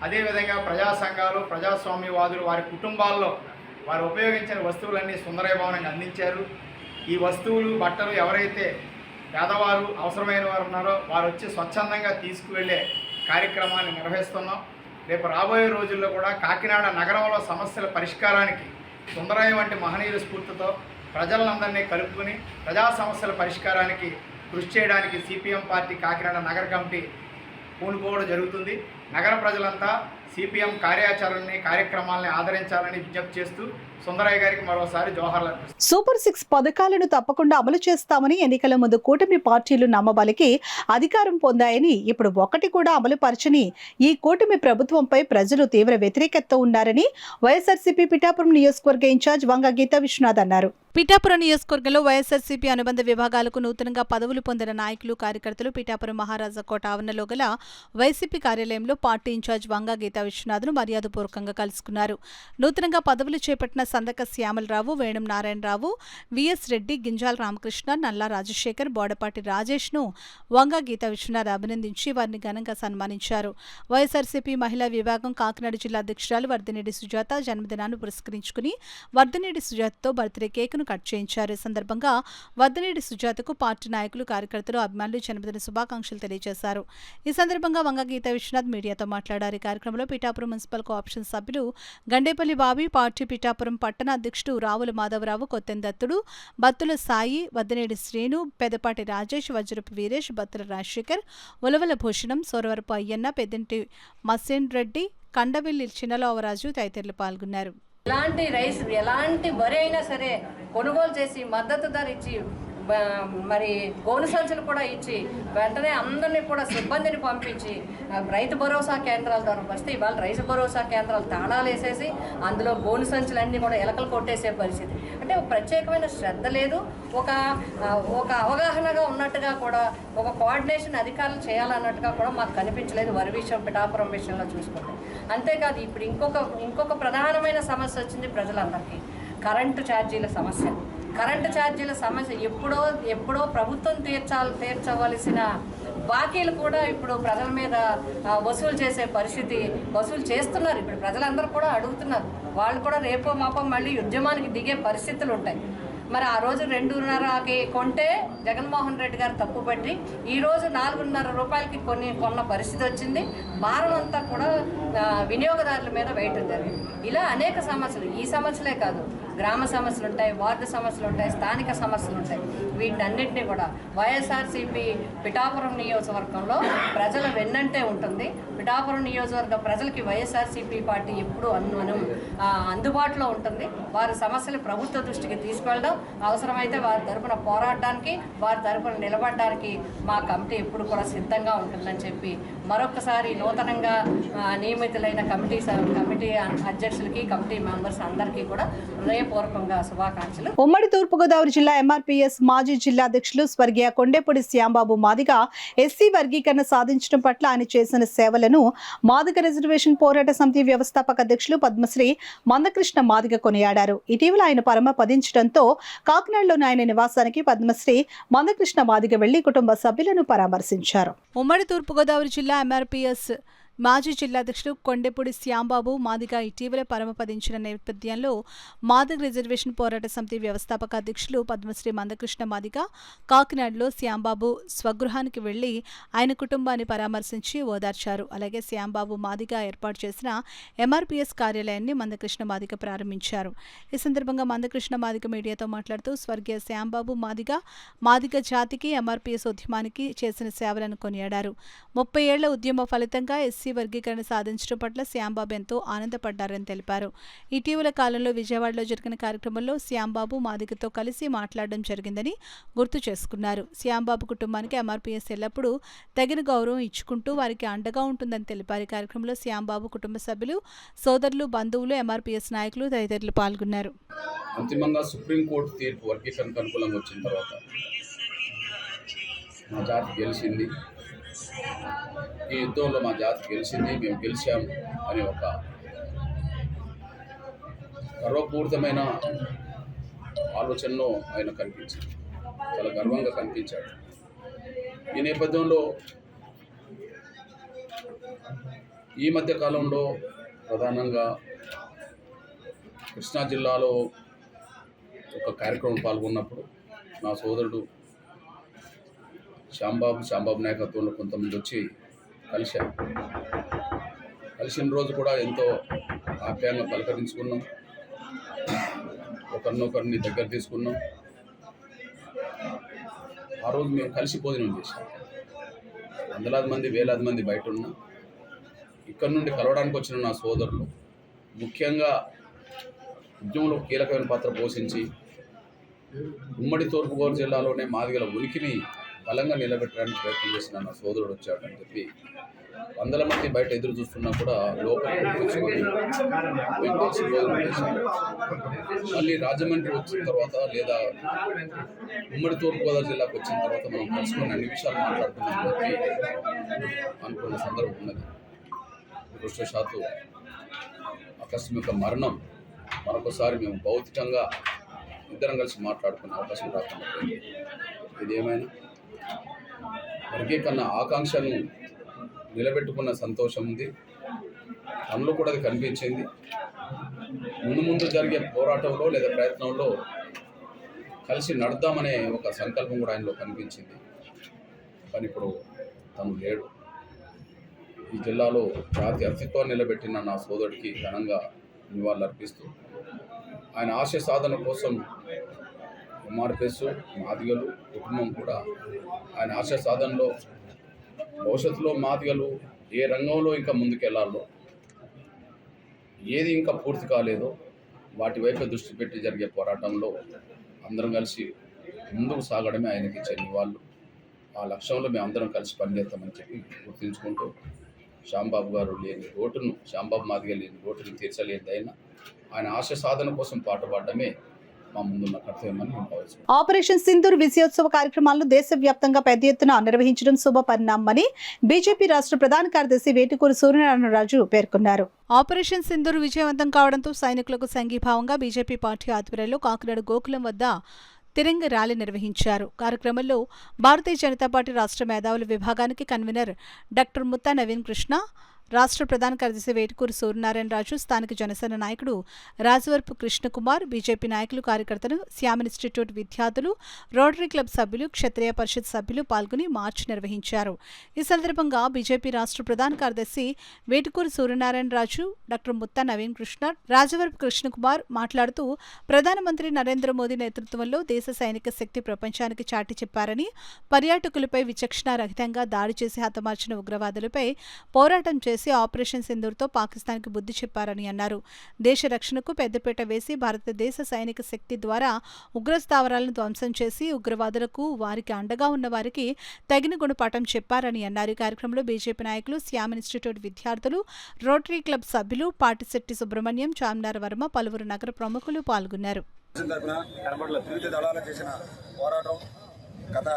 అదేవిధంగా ప్రజా సంఘాలు ప్రజాస్వామ్యవాదులు వారి కుటుంబాల్లో వారు ఉపయోగించిన వస్తువులన్నీ సుందరయ్య భవనానికి అందించారు. ఈ వస్తువులు బట్టలు ఎవరైతే పేదవారు అవసరమైన వారు ఉన్నారో వారు వచ్చి స్వచ్ఛందంగా తీసుకువెళ్ళే కార్యక్రమాన్ని నిర్వహిస్తున్నాం. రేపు రాబోయే రోజుల్లో కూడా కాకినాడ నగరంలో సమస్యల పరిష్కారానికి సుందరయ్య వంటి మహనీయుల స్ఫూర్తితో ప్రజలందరినీ కలుపుకొని ప్రజా సమస్యల పరిష్కారానికి కృషి చేయడానికి సిపిఎం పార్టీ కాకినాడ నగర కమిటీ పూనుకోవడం జరుగుతుంది. నగర ప్రజలంతా సిపిఎం కార్యక్రమాలని ఆదరించాలని విజ్ఞప్తి చేస్తూ సుందరయ్య గారికి మరోసారి జోహార్లు అర్పిస్తున్నాం. సూపర్ 6 పథకాలను తప్పకుండా అమలు చేస్తామని ఎన్నికల ముందు కూటమి పార్టీలు నమ్మబలికి అధికారం పొందాయని, ఇప్పుడు ఒకటి కూడా అమలు పరచని ఈ కూటమి ప్రభుత్వంపై ప్రజలు తీవ్ర వ్యతిరేకతతో ఉన్నారని వైఎస్ఆర్సీపీ పిఠాపురం నియోజకవర్గ ఇన్ఛార్జ్ వంగ గీతా విశ్వనాథ్ అన్నారు. పిఠాపురం నియోజకవర్గంలో వైఎస్ఆర్సీపీ అనుబంధ విభాగాలకు నూతనంగా పదవులు పొందిన నాయకులు కార్యకర్తలు పిఠాపురం మహారాజా కోట ఆవరణలో గల వైసీపీ కార్యాలయంలో పార్టీ ఇన్ఛార్జ్ వంగ గీతా విశ్వనాథ్ను మర్యాదపూర్వకంగా కలుసుకున్నారు. నూతనంగా పదవులు చేపట్టిన సందక శ్యామలరావు, వేణుం నారాయణరావు, విఎస్ రెడ్డి, గింజాల రామకృష్ణ, నల్లా రాజశేఖర్, బోడపాటి రాజేష్ను వంగ గీతా విశ్వనాథ్ అభినందించి వారిని ఘనంగా సన్మానించారు. వైఎస్ఆర్సీపీ మహిళా విభాగం కాకినాడ జిల్లా అధ్యక్షురాలు వర్ధినేడి సుజాత జన్మదినాన్ని పురస్కరించుకుని వర్ధినేడి సుజాతతో బర్త్డే కేకును కట్ చేయించారు. ఈ సందర్భంగా వర్ధినేడి సుజాతకు పార్టీ నాయకులు, కార్యకర్తలు, అభిమానులు జన్మదిన శుభాకాంక్షలు తెలియజేశారు. ఈ సందర్భంగా వంగ గీతా విశ్వనాథ్ మీడియాతో మాట్లాడారు. ఈ కార్యక్రమంలో పిఠాపురం మున్సిపల్ కోఆప్షన్ సభ్యులు గండేపల్లి బాబీ, పార్టీ పిఠాపురం పట్టణ అధ్యక్షుడు రావుల మాధవరావు, కొత్తెన్ దత్తుడు, బత్తుల సాయి, వద్దనేడి శ్రీను, పెదపాటి రాజేష్, వజ్రపు వీరేష్, బత్తుల రాజశేఖర్, ఉలవల భూషణం, సోరవరపు అయ్యన్న, పెద్దంటి మసేన్ రెడ్డి, కండవెల్లి చిన్నలోవరాజు తదితరులు పాల్గొన్నారు. ఎలాంటి వరి అయినా సరే కొనుగోలు చేసి మద్దతు ధర ఇచ్చి మరి గోను సంచులు కూడా ఇచ్చి వెంటనే అందరినీ కూడా సిబ్బందిని పంపించి రైతు భరోసా కేంద్రాల ద్వారా వస్తే ఇవాళ రైతు భరోసా కేంద్రాలు తాళాలు వేసేసి అందులో గోను సంచులన్నీ కూడా ఎలకలు కొట్టేసే పరిస్థితి. అంటే ఒక ప్రత్యేకమైన శ్రద్ధ లేదు, ఒక అవగాహనగా ఉన్నట్టుగా కూడా ఒక కోఆర్డినేషన్ అధికారులు చేయాలన్నట్టుగా కూడా మాకు కనిపించలేదు వరి విషయం పిఠాపురం విషయంలో చూసుకుంటే. అంతేకాదు ఇప్పుడు ఇంకొక ప్రధానమైన సమస్య వచ్చింది ప్రజలందరికీ, కరెంటు ఛార్జీల సమస్య. కరెంటు ఛార్జీల సమస్య ఎప్పుడో ప్రభుత్వం తీర్చవలసిన బాకీలు కూడా ఇప్పుడు ప్రజల మీద వసూలు చేసే పరిస్థితి, వసూలు చేస్తున్నారు. ఇప్పుడు ప్రజలందరూ కూడా అడుగుతున్నారు, వాళ్ళు కూడా రేపో మాపో మళ్ళీ ఉద్యమానికి దిగే పరిస్థితులు ఉంటాయి. మరి ఆ రోజు 2.5కి కొంటే జగన్మోహన్ రెడ్డి గారు తప్పుపట్టి ఈరోజు 4.5 రూపాయలకి కొన్న పరిస్థితి వచ్చింది. భారం అంతా కూడా వినియోగదారుల మీద వేయటం జరిగింది. ఇలా అనేక సమస్యలు, ఈ సమస్యలే కాదు, గ్రామ సమస్యలు ఉంటాయి, వార్డు సమస్యలు ఉంటాయి, స్థానిక సమస్యలు ఉంటాయి. వీటన్నిటినీ కూడా వైఎస్ఆర్సీపీ పిఠాపురం నియోజకవర్గంలో ప్రజల వెన్నంటే ఉంటుంది. పిఠాపురం నియోజకవర్గ ప్రజలకి వైఎస్ఆర్సీపీ పార్టీ ఎప్పుడూ అందుబాటులో ఉంటుంది. వారి సమస్యలు ప్రభుత్వ దృష్టికి తీసుకెళ్ళడం, అవసరమైతే వారి తరపున పోరాడడానికి, వారి తరపున నిలబడడానికి మా కమిటీ ఎప్పుడు కూడా సిద్ధంగా ఉంటుందని చెప్పి మరొకసారి నూతనంగా నియమితులైన కమిటీ అధ్యక్షులకి, కమిటీ మెంబర్స్ అందరికీ కూడా హృదయపూర్వకంగా శుభాకాంక్షలు. ఉమ్మడి తూర్పుగోదావరి జిల్లా ఎంఆర్పీఎస్ మాజీ జిల్లా అధ్యక్షులు స్వర్గీయ కొండేపూడి శ్యాంబాబు మాదిగ ఎస్సీ వర్గీకరణ సాధించడం పట్ల ఆయన చేసిన సేవలను మాదిగ రిజర్వేషన్ పోరాట సమితి వ్యవస్థాపక అధ్యక్షులు పద్మశ్రీ మందకృష్ణ మాదిగ కొనియాడారు. ఇటీవల ఆయన పరమపదించడంతో కాకినాడలోని ఆయన నివాసానికి పద్మశ్రీ మందకృష్ణ మాదిగ వెళ్లి కుటుంబ సభ్యులను పరామర్శించారు. ఉమ్మడి తూర్పుగోదావరి జిల్లా ఎంఆర్పీఎస్ మాజీ జిల్లాధ్యక్షుడు కొండెపూడి శ్యాంబాబు మాదిగ ఇటీవల పరమపదించిన నేపథ్యంలో మాదిగ రిజర్వేషన్ పోరాట సమితి వ్యవస్థాపక అధ్యక్షులు పద్మశ్రీ మందకృష్ణ మాదిగ కాకినాడలో శ్యాంబాబు స్వగృహానికి వెళ్లి ఆయన కుటుంబాన్ని పరామర్శించి ఓదార్చారు. అలాగే శ్యాంబాబు మాదిగ ఏర్పాటు చేసిన ఎంఆర్పీఎస్ కార్యాలయాన్ని మందకృష్ణ మాదిగ ప్రారంభించారు. ఈ సందర్భంగా మందకృష్ణ మాదిగ మీడియాతో మాట్లాడుతూ స్వర్గీయ శ్యాంబాబు మాదిగ జాతికి ఎంఆర్పీఎస్ ఉద్యమానికి చేసిన సేవలను కొనియాడారు. 30 ఏళ్ల ఉద్యమ ఫలితంగా ఎస్సీ వర్గీకరణ సాధించడం పట్ల శ్యాంబాబు ఎంతో ఆనందపడ్డారని తెలిపారు. ఇటీవల కాలంలో విజయవాడలో జరిగిన కార్యక్రమంలో శ్యాంబాబు మాదిగతో కలిసి మాట్లాడడం జరిగిందని గుర్తు చేసుకున్నారు. శ్యాంబాబు కుటుంబానికి ఎంఆర్పీఎస్ ఎల్లప్పుడూ తగిన గౌరవం ఇచ్చుకుంటూ వారికి అండగా ఉంటుందని తెలిపారు. ఈ కార్యక్రమంలో శ్యాంబాబు కుటుంబ సభ్యులు, సోదరులు, బంధువులు, ఎంఆర్పీఎస్ నాయకులు తదితరులు పాల్గొన్నారు. అంతిమంగా సుప్రీంకోర్టు తీర్పు వర్గీకరణకు అనుకూలంగా వచ్చిన తర్వాత మా జాతి గెలిచింది, ఈ యుద్ధంలో మా జాతి గెలిచింది, మేము గెలిచాము అనే ఒక గర్వపూరితమైన ఆలోచనలో ఆయన కనిపించింది. చాలా గర్వంగా కనిపించాడు. ఈ నేపథ్యంలో ఈ మధ్య కాలంలో ప్రధానంగా కృష్ణా జిల్లాలో ఒక కార్యక్రమం పాల్గొన్నప్పుడు నా సోదరుడు శ్యాంబాబు నాయకత్వంలో కొంతమంది వచ్చి కలిశారు. కలిసిన రోజు కూడా ఎంతో ఆప్యాయంగా పలకరించుకున్నాం, ఒకరినొకరిని దగ్గర తీసుకున్నాం. ఆ రోజు మేము కలిసి భోజనం చేశాం. వందలాది మంది, వేలాది మంది బయట ఉన్నాం. ఇక్కడ నుండి కలవడానికి వచ్చిన నా సోదరులు ముఖ్యంగా ఉద్యమంలో కీలకమైన పాత్ర పోషించి ఉమ్మడి తూర్పుగోదావరి జిల్లాలోనే మాదిగల ఉనికిని బలంగా నిలబెట్టడానికి ప్రయత్నం చేసిన నా సోదరుడు వచ్చాడని చెప్పి వందల మంది బయట ఎదురు చూస్తున్నా కూడా లోపలికి తెచ్చుకొని మేము కలిసి భోజనం చేశాము. మళ్ళీ రాజమండ్రి వచ్చిన తర్వాత లేదా ఉమ్మడి తూర్పుగోదావరి జిల్లాకు వచ్చిన తర్వాత మనం కలుసుకుని అన్ని విషయాలు మాట్లాడుతున్నామని చెప్పి అనుకున్న సందర్భం ఉన్నది. దురదృష్టవశాత్తు ఆకస్మిక మరణం మరొకసారి మేము భౌతికంగా ఇద్దరం కలిసి మాట్లాడుకునే అవకాశం రాకుండా ఇది ఏమైనా వర్గీకరణ ఆకాంక్షను నిలబెట్టుకున్న సంతోషం ఉంది. అందులో కూడా అది కనిపించింది. ముందు జరిగే పోరాటంలో లేదా ప్రయత్నంలో కలిసి నడుద్దామనే ఒక సంకల్పం కూడా ఆయనలో కనిపించింది. కానీ ఇప్పుడు తను లేడు. ఈ జిల్లాలో జాతి అస్తిత్వాన్ని నిలబెట్టిన నా సోదరుడికి ఘనంగా నివాళులర్పిస్తూ ఆయన ఆశయ సాధన కోసం ఎంఆర్పీఎస్, మాదిగలు కుటుంబం కూడా ఆయన ఆశయ సాధనలో భవిష్యత్తులో మాదిగలు ఏ రంగంలో ఇంకా ముందుకెళ్లాలో, ఏది ఇంకా పూర్తి కాలేదో వాటి వైపు దృష్టి పెట్టి జరిగే పోరాటంలో అందరం కలిసి ముందుకు సాగడమే ఆయనకి ఇచ్చే నివాళులు. ఆ లక్ష్యంలో మేము అందరం కలిసి పనిచేస్తామని చెప్పి గుర్తుంచుకుంటూ శ్యాంబాబు గారు లేని లోటును, శ్యాంబాబు మాదిగ లేని లోటును తీర్చలేదైనా ఆయన ఆశ సాధన కోసం పాటుపడడమే మా ముందున్న కర్తవ్యమని మేము భావిస్తున్నాం. ఆపరేషన్ సింధూర్ విజయోత్సవ కార్యక్రమాలను దేశవ్యాప్తంగా పెద్ద ఎత్తున నిర్వహించడం శుభ పరిణామమని బీజేపీ రాష్ట్ర ప్రధాన కార్యదర్శి వేటుకూరి సూర్యనారాయణరాజు పేర్కొన్నారు. ఆపరేషన్ సింధూర్ విజయవంతం కావడంతో సైనికులకు సంఘీభావంగా బీజేపీ పార్టీ ఆధ్వర్యంలో కాకినాడ గోకులం వద్ద తిరంగ ర్యాలీ నిర్వహించారు. కార్యక్రమంలో భారతీయ జనతా పార్టీ రాష్ట్ర మేధావుల విభాగానికి కన్వీనర్ డాక్టర్ ముత్తా నవీన్ కృష్ణ, రాష్ట్ర ప్రధాన కార్యదర్శి వేటుకూరి సూర్యనారాయణరాజు, స్థానిక జనసేన నాయకుడు రాజవరపు కృష్ణకుమార్, బీజేపీ నాయకులు, కార్యకర్తలు, శ్యామ్ ఇన్స్టిట్యూట్ విద్యార్థులు, రోటరీ క్లబ్ సభ్యులు, క్షత్రియ పరిషత్ సభ్యులు పాల్గొని మార్చ్ నిర్వహించారు. ఈ సందర్భంగా బీజేపీ రాష్ట్ర ప్రధాన కార్యదర్శి వేటుకూరి సూర్యనారాయణరాజు, డాక్టర్ ముత్తా నవీన్ కృష్ణ, రాజవరపు కృష్ణకుమార్ మాట్లాడుతూ ప్రధానమంత్రి నరేంద్ర మోదీ నేతృత్వంలో దేశ సైనిక శక్తి ప్రపంచానికి చాటి చెప్పారని, పర్యాటకులపై విచక్షణారహితంగా దాడి చేసి హతమార్చిన ఉగ్రవాదులపై పోరాటం చేసి ఆపరేషన్ సింధూర్తో పాకిస్తాన్కి బుద్ధి చెప్పారని అన్నారు. దేశ రక్షణకు పెద్దపీట వేసి భారతదేశ సైనిక శక్తి ద్వారా ఉగ్రస్థావరాలను ధ్వంసం చేసి ఉగ్రవాదులకు, వారికి అండగా ఉన్న వారికి తగిన గుణపాఠం చెప్పారని అన్నారు. ఈ కార్యక్రమంలో బీజేపీ నాయకులు, శ్యామ్ ఇన్స్టిట్యూట్ విద్యార్థులు, రోటరీ క్లబ్ సభ్యులు, పాటిశెట్టి సుబ్రహ్మణ్యం, చామ్నార్ వర్మ, పలువురు నగర ప్రముఖులు పాల్గొన్నారు. గత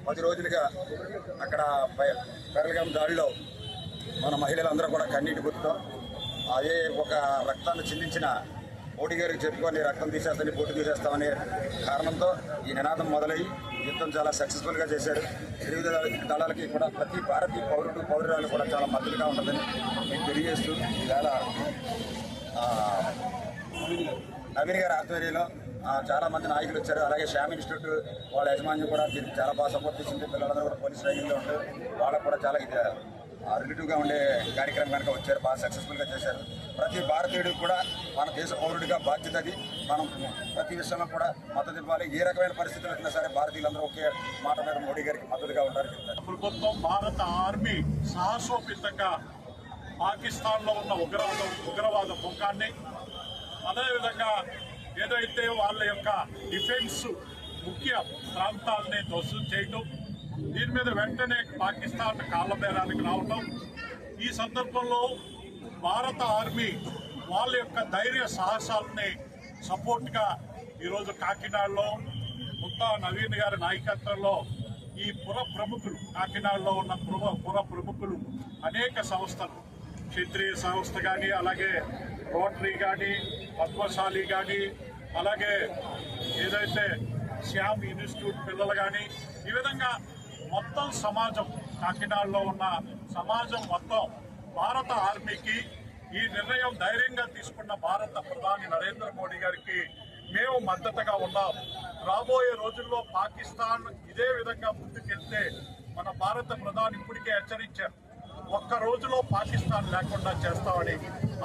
10 రోజులుగా అక్కడ పెరల్గాం దాడిలో మన మహిళలందరూ కూడా కన్నీటి గుర్తుతో అదే ఒక రక్తాన్ని చిందించిన మోడీ గారికి చెప్పుకొని రక్తం తీసేస్తామని పోటీ తీసేస్తామనే కారణంతో ఈ నినాదం మొదలయ్యి యుద్ధం చాలా సక్సెస్ఫుల్గా చేశారు. త్రివిధ దళాలకి కూడా ప్రతి భారతీయ పౌరురాలు కూడా చాలా మద్దతుగా ఉంటుందని మీకు తెలియజేస్తూ ఈవేళ నవీన్ గారి ఆధ్వర్యంలో చాలా మంది నాయకులు వచ్చారు. అలాగే శ్యామ్ ఇన్స్టిట్యూట్ వాళ్ళ యజమాన్యం కూడా దీనికి చాలా బాగా సపోర్ట్ చేసింది. పిల్లలందరూ కూడా పోలీస్ ట్రైనింగ్లో ఉంటారు. వాళ్ళకు కూడా చాలా ఇది రిలేటివ్గా ఉండే కార్యక్రమం కనుక వచ్చారు, బాగా సక్సెస్ఫుల్గా చేశారు. ప్రతి భారతీయుడికి కూడా మన దేశ పౌరుడిగా బాధ్యత అది. మనం ప్రతి విషయంలో కూడా మద్దతు ఇవ్వాలి. ఏ రకమైన పరిస్థితులు వచ్చినా సరే భారతీయులందరూ ఒకే మాట మీద మోడీ గారికి మద్దతుగా ఉంటారు. ప్రభుత్వం భారత ఆర్మీ సాహసోపేతంగా పాకిస్తాన్లో ఉన్న ఉగ్రవాద ముఖాన్ని, అదేవిధంగా ఏదైతే వాళ్ళ యొక్క డిఫెన్స్ ముఖ్య ప్రాంతాలని ధ్వంసం చేయటం, దీని మీద వెంటనే పాకిస్తాన్ కాళ్ళ బేరానికి రావటం, ఈ సందర్భంలో భారత ఆర్మీ వాళ్ళ యొక్క ధైర్య సాహసాలని సపోర్ట్గా ఈరోజు కాకినాడలో ముత్తా నవీన్ గారి నాయకత్వంలో ఈ పుర ప్రముఖులు, కాకినాడలో ఉన్న పుర ప్రముఖులు అనేక సంస్థలు, క్షత్రియ సంస్థ కానీ, అలాగే రోటరీ కానీ, పద్మశాలి కానీ, అలాగే ఏదైతే శ్యామ్ ఇన్స్టిట్యూట్ పిల్లలు కానీ, ఈ విధంగా మొత్తం సమాజం, కాకినాడలో ఉన్న సమాజం మొత్తం భారత ఆర్మీకి ఈ నిర్ణయం ధైర్యంగా తీసుకున్న భారత ప్రధాని నరేంద్ర మోడీ గారికి మేము మద్దతుగా ఉన్నాం. రాబోయే రోజుల్లో పాకిస్తాన్ ఇదే విధంగా ముందుకెళ్తే మన భారత ప్రధాని ఇప్పటికే హెచ్చరించారు, ఒక్క రోజులో పాకిస్తాన్ లేకుండా చేస్తామని.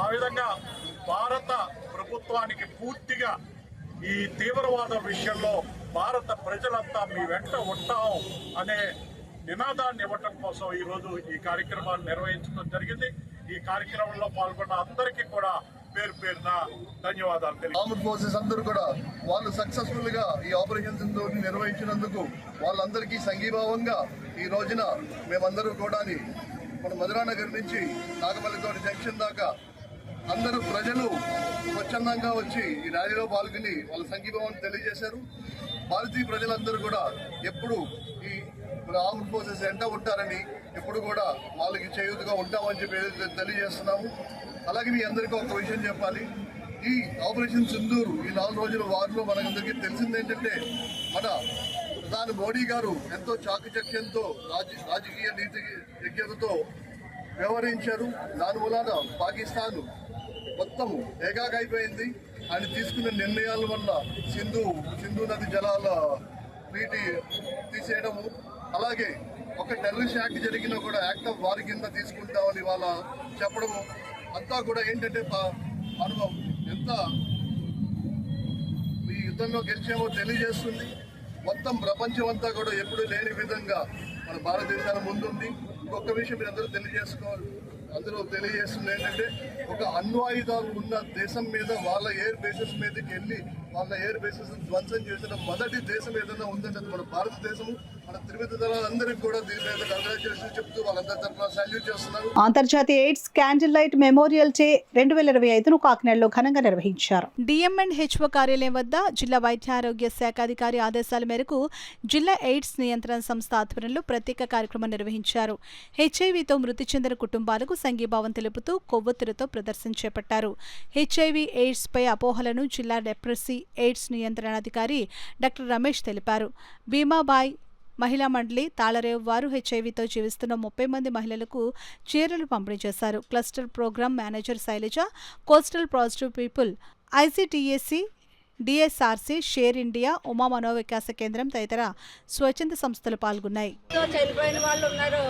ఆ విధంగా భారత ప్రభుత్వానికి పూర్తిగా ఈ తీవ్రవాద విషయంలో భారత ప్రజలంతా మీ వెంట ఉంటాం అనే నినాదాన్ని ఇవ్వటం కోసం ఈరోజు ఈ కార్యక్రమాన్ని నిర్వహించడం జరిగింది. ఈ కార్యక్రమంలో పాల్గొన్న అందరికీ కూడా పేరు పేరున ధన్యవాదాలు తెలియజేస్తున్నాను. ఆర్మ్డ్ ఫోర్సెస్ అందరూ కూడా వాళ్ళు సక్సెస్ఫుల్ గా ఈ ఆపరేషన్ సింధూర్ నిర్వహించినందుకు వాళ్ళందరికీ సంఘీభావంగా ఈ రోజున మేమందరూ కూడా మన మధురానగర్ నుంచి నాగపల్లితోటి జంక్షన్ దాకా అందరూ ప్రజలు స్వచ్ఛందంగా వచ్చి ఈ ర్యాలీలో పాల్గొని వాళ్ళ సంఘీభావాన్ని తెలియజేశారు. భారతీయ ప్రజలందరూ కూడా ఎప్పుడు ఈ ఆర్మ్డ్ ఫోర్సెస్ వెంట ఉంటారని, ఎప్పుడు కూడా వాళ్ళకి చేయూతగా ఉంటామని చెప్పి తెలియజేస్తున్నాము. అలాగే మీ అందరికీ ఒక విషయం చెప్పాలి, ఈ ఆపరేషన్ సింధూర్ ఈ 4 రోజుల వారిలో మనందరికీ తెలిసింది ఏంటంటే, మన ప్రధాని మోడీ గారు ఎంతో చాకచక్యంతో రాజకీయ నీతి యజ్ఞతతో వ్యవహరించారు. దాని మూలాన పాకిస్తాన్ మొత్తం ఏకాకైపోయింది. ఆయన తీసుకున్న నిర్ణయాల వల్ల సింధు నది జలాల నీటి తీసేయడము, అలాగే ఒక టెర్రరిస్ట్ యాక్ట్ జరిగినా కూడా యాక్ట్ ఆఫ్ వార్ కింద తీసుకుంటామని వాళ్ళ చెప్పడము అంతా కూడా ఏంటంటే మనం ఎంత ఈ యుద్ధంలో గెలిచామో తెలియజేస్తుంది. మొత్తం ప్రపంచం అంతా కూడా ఎప్పుడు లేని విధంగా మన భారతదేశాల ముందుంది. ఇంకొక విషయం మీరు అందరూ తెలియజేస్తుంది ఏంటంటే, ఒక అణ్వాయుధాలు ఉన్న దేశం మీద వాళ్ళ ఎయిర్ బేసెస్ మీదకి వెళ్ళి వాళ్ళ ఎయిర్ బేసెస్ ధ్వంసం చేసిన మొదటి దేశం ఏదైనా ఉందంటే అది మన భారతదేశము. మన త్రివిధ దళాలందరికీ కూడా దీని మీద కంగ్రాచులేషన్ చెప్తూ వాళ్ళందరి తరఫున సాల్యూట్ చేస్తున్నారు. అంతర్జాతీయ AIDS candle light memorial day 2025ను కాకినాడలో ఘనంగా నిర్వహించారు. డిఎంఎండ్హెచ్ఓ కార్యాలయం వద్ద జిల్లా వైద్య ఆరోగ్య శాఖ అధికారి ఆదేశాల మేరకు జిల్లా ఎయిడ్స్ నియంత్రణ సంస్థ ఆధ్వర్యంలో ప్రత్యేక కార్యక్రమం నిర్వహించారు. హెచ్ఐవితో మృతి చెందిన కుటుంబాలకు సంఘీభావం తెలుపుతూ కొవ్వొత్తులతో ప్రదర్శన చేపట్టారు. హెచ్ఐవి ఎయిడ్స్ పై అపోహలను జిల్లా లెప్రసీ ఎయిడ్స్ నియంత్రణాధికారి డాక్టర్ రమేష్ తెలిపారు. భీమాబాయ్ మహిళా మండలి తాళరేవు వారు హెచ్ఐవితో జీవిస్తున్న 30 మంది మహిళలకు చీరలు పంపిణీ చేశారు. Cluster program manager Shailaja, coastal positive people, ICTAC, DSRC, share India, Uma Manovikasa Kendram తదితర స్వచ్ఛంద సంస్థలు పాల్గొన్నాయి. చనిపోయిన వాళ్ళు ఉన్నారు,